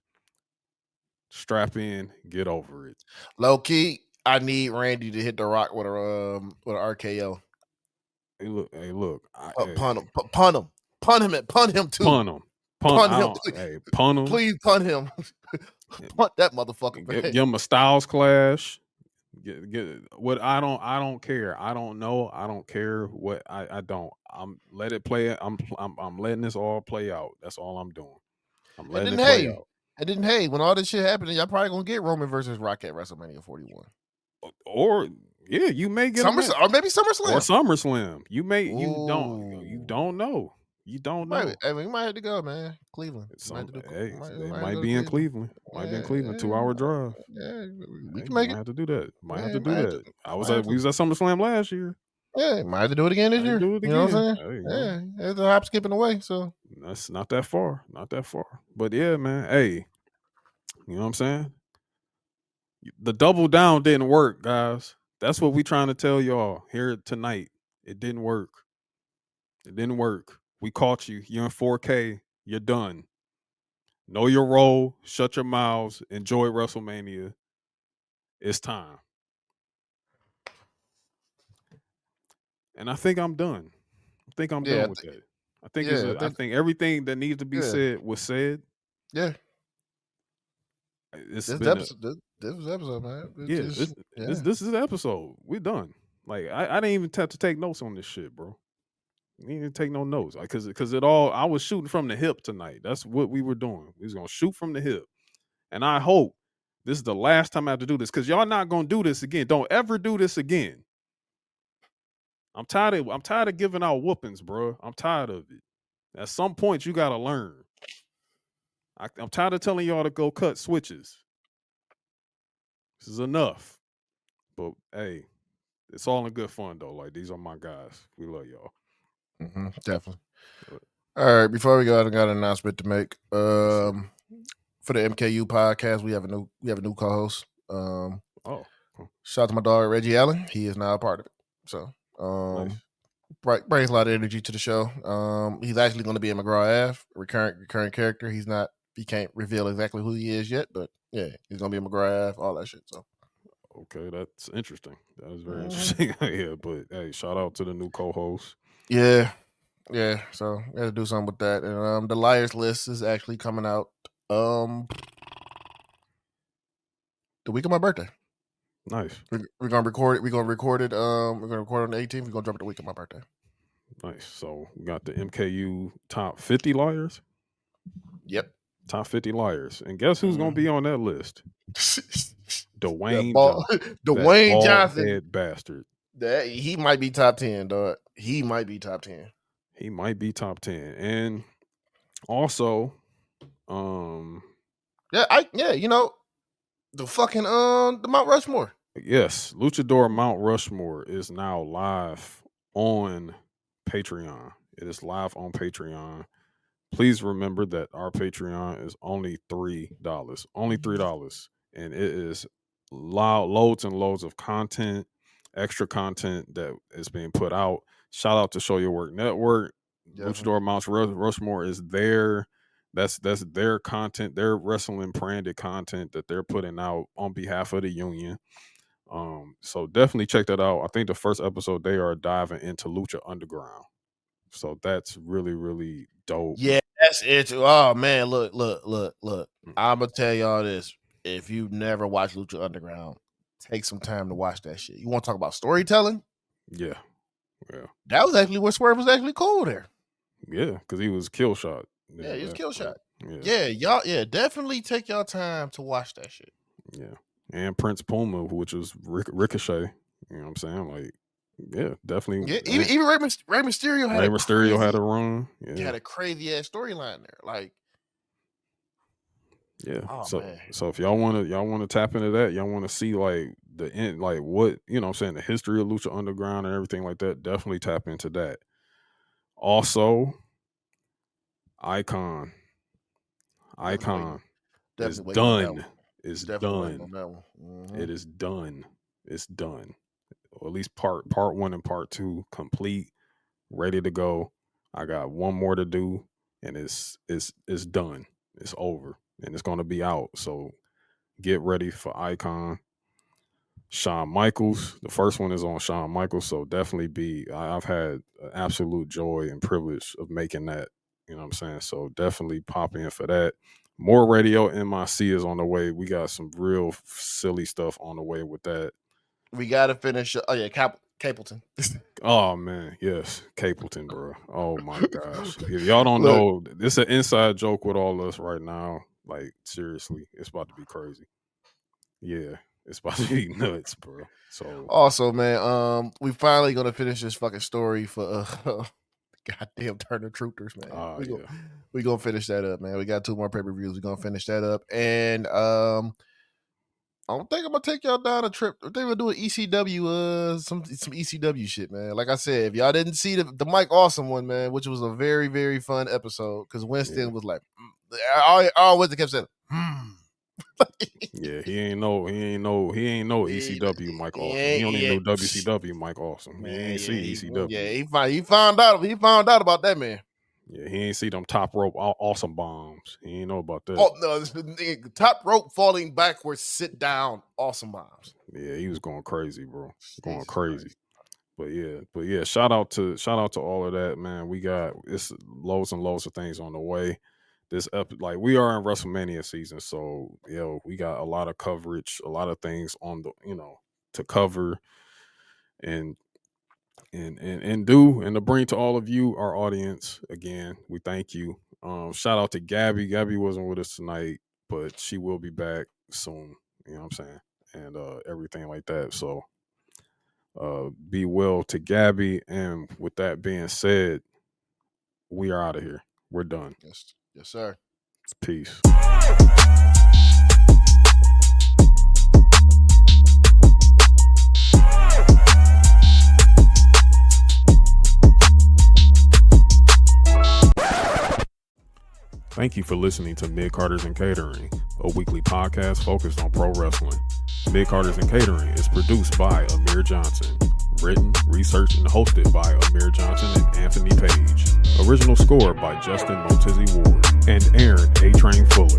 Strap in, get over it. Low key, I need Randy to hit the Rock with an RKO. Hey, look. Punt him too. Punt him. Punt him. Punt him. Please punt him. Punt that motherfucker. Give him a Styles clash. Get what I don't care. I don't know. I don't care what I don't. Let it play. I'm letting this all play out. That's all I'm doing. I'm letting it play out. And then hey, when all this shit happening, y'all probably gonna get Roman versus Rock at WrestleMania 41. Or yeah, you may get or maybe SummerSlam. Or SummerSlam. You don't know. You don't know. Hey, we might have to go, man. Cleveland. It might be in Cleveland. Might be in Cleveland. 2-hour drive. Yeah, we can make it. Might have to do that. We was at SummerSlam last year. Yeah, might have to do it again this year. Do it again. You know what I'm saying? It's a hop, skipping away. So that's not that far. But yeah, man. Hey, you know what I'm saying? The double down didn't work, guys. That's what we trying to tell y'all here tonight. It didn't work. We caught you. You're in 4K. You're done. Know your role. Shut your mouths. Enjoy WrestleMania. It's time. And I think I'm done. Done with that. I think everything that needs to be said was said. Yeah. This was episode, man. This is the episode. We're done. Like I didn't even have to take notes on this shit, bro. We didn't take no notes, because it all. I was shooting from the hip tonight. That's what we were doing. We was gonna shoot from the hip, and I hope this is the last time I have to do this, because y'all not gonna do this again. Don't ever do this again. I'm tired of giving out whoopings, bro. I'm tired of it. At some point, you gotta learn. I'm tired of telling y'all to go cut switches. This is enough. But hey, it's all in good fun though. Like, these are my guys. We love y'all. Mm-hmm, definitely. All right, before we go, I got an announcement to make. For the MKU podcast, we have a new co-host. Shout out to my dog Reggie Allen. He is now a part of it. So nice. Brings a lot of energy to the show. He's actually going to be in McGraw Ave, recurring character. He can't reveal exactly who he is yet, but yeah, he's going to be in McGraw Ave, all that shit. So okay, that's interesting. That was very interesting. Yeah, but hey, shout out to the new co-host. Yeah. Yeah, so we got to do something with that. And the Liars list is actually coming out the week of my birthday. Nice. We're gonna record it. We're gonna record it. We're gonna record on the 18th. We're gonna drop it the week of my birthday. Nice. So we got the MKU top 50 liars. Yep. Top 50 liars. And guess who's gonna be on that list? Dwayne Dwayne Johnson. Head bastard. He might be top 10, dog. He might be top 10. He might be top 10. And also, you know, the fucking the Mount Rushmore. yes, Luchador Mount Rushmore is now live on Patreon. It is live on Patreon. Please remember that our Patreon is only $3. Only $3. And it is loads and loads of content, extra content that is being put out. Shout out to Show Your Work Network. Luchador Mount Rushmore is there. That's their content, their wrestling branded content that they're putting out on behalf of the union. So definitely check that out. I think the first episode they are diving into Lucha Underground. So that's really, really dope. Yeah, that's it. Oh man, look. I'm gonna tell y'all this. If you've never watched Lucha Underground, take some time to watch that shit. You want to talk about storytelling? Yeah. That was actually where Swerve was actually cool there. Yeah, because he was kill shot. Yeah, he was kill shot. Yeah, y'all. Yeah, definitely take y'all time to watch that shit. Yeah, and Prince Puma, which was Ricochet. You know what I'm saying? Like, yeah, definitely. Yeah, even Rey Mysterio had a run. Yeah. He had a crazy ass storyline there. Like, yeah. Oh, so if y'all want to tap into that, y'all want to see like the end, like what, you know what I'm saying, the history of Lucha Underground and everything like that, definitely tap into that. Also, Icon is done. It's done. It is done. It's done. Or at least part 1 and part 2 complete, ready to go. I got one more to do, and it's done. It's over, and it's gonna be out. So get ready for Icon. Shawn Michaels. The first one is on Shawn Michaels, so definitely I've had absolute joy and privilege of making that. You know what I'm saying? So definitely pop in for that. More Radio MIC is on the way. We got some real silly stuff on the way with that. We got to finish. Oh, yeah, Capleton. Oh, man. Yes. Capleton, bro. Oh, my gosh. If y'all don't know, this is an inside joke with all us right now. Like, seriously, it's about to be crazy. Yeah, it's about to be nuts, bro. So also, man, we finally going to finish this fucking story for goddamn Turner Truthers, man. We gonna finish that up, man. We got 2 more pay-per-views. We're gonna finish that up. And I don't think I'm gonna take y'all down a trip. I think we'll do an ECW, some ECW shit, man. Like I said, if y'all didn't see the Mike Awesome one, man, which was a very, very fun episode, because Winston was like, Winston kept saying, yeah, he ain't no ECW Mike Awesome. He don't even know WCW Mike Awesome. He ain't see ECW. Yeah, he found out about that, man. Yeah, he ain't see them top rope awesome bombs. He ain't know about that. Oh no, top rope falling backwards, sit down, awesome bombs. Yeah, he was going crazy, bro. Going crazy. But yeah, shout out to all of that, man. We got loads and loads of things on the way. This like we are in WrestleMania season, so we got a lot of coverage, a lot of things on the to cover and to bring to all of you, our audience. Again, we thank you. Shout out to Gabby. Gabby wasn't with us tonight, but she will be back soon. You know what I'm saying? And everything like that. So be well to Gabby. And with that being said, we are out of here. We're done. Yes, sir. Peace. Thank you for listening to Mid-Carters and Catering, a weekly podcast focused on pro wrestling. Mid-Carters and Catering is produced by Amir Johnson. Written, researched, and hosted by Amir Johnson and Anthony Page. Original score by Justin Motizzi Ward and Aaron A. Train Fuller.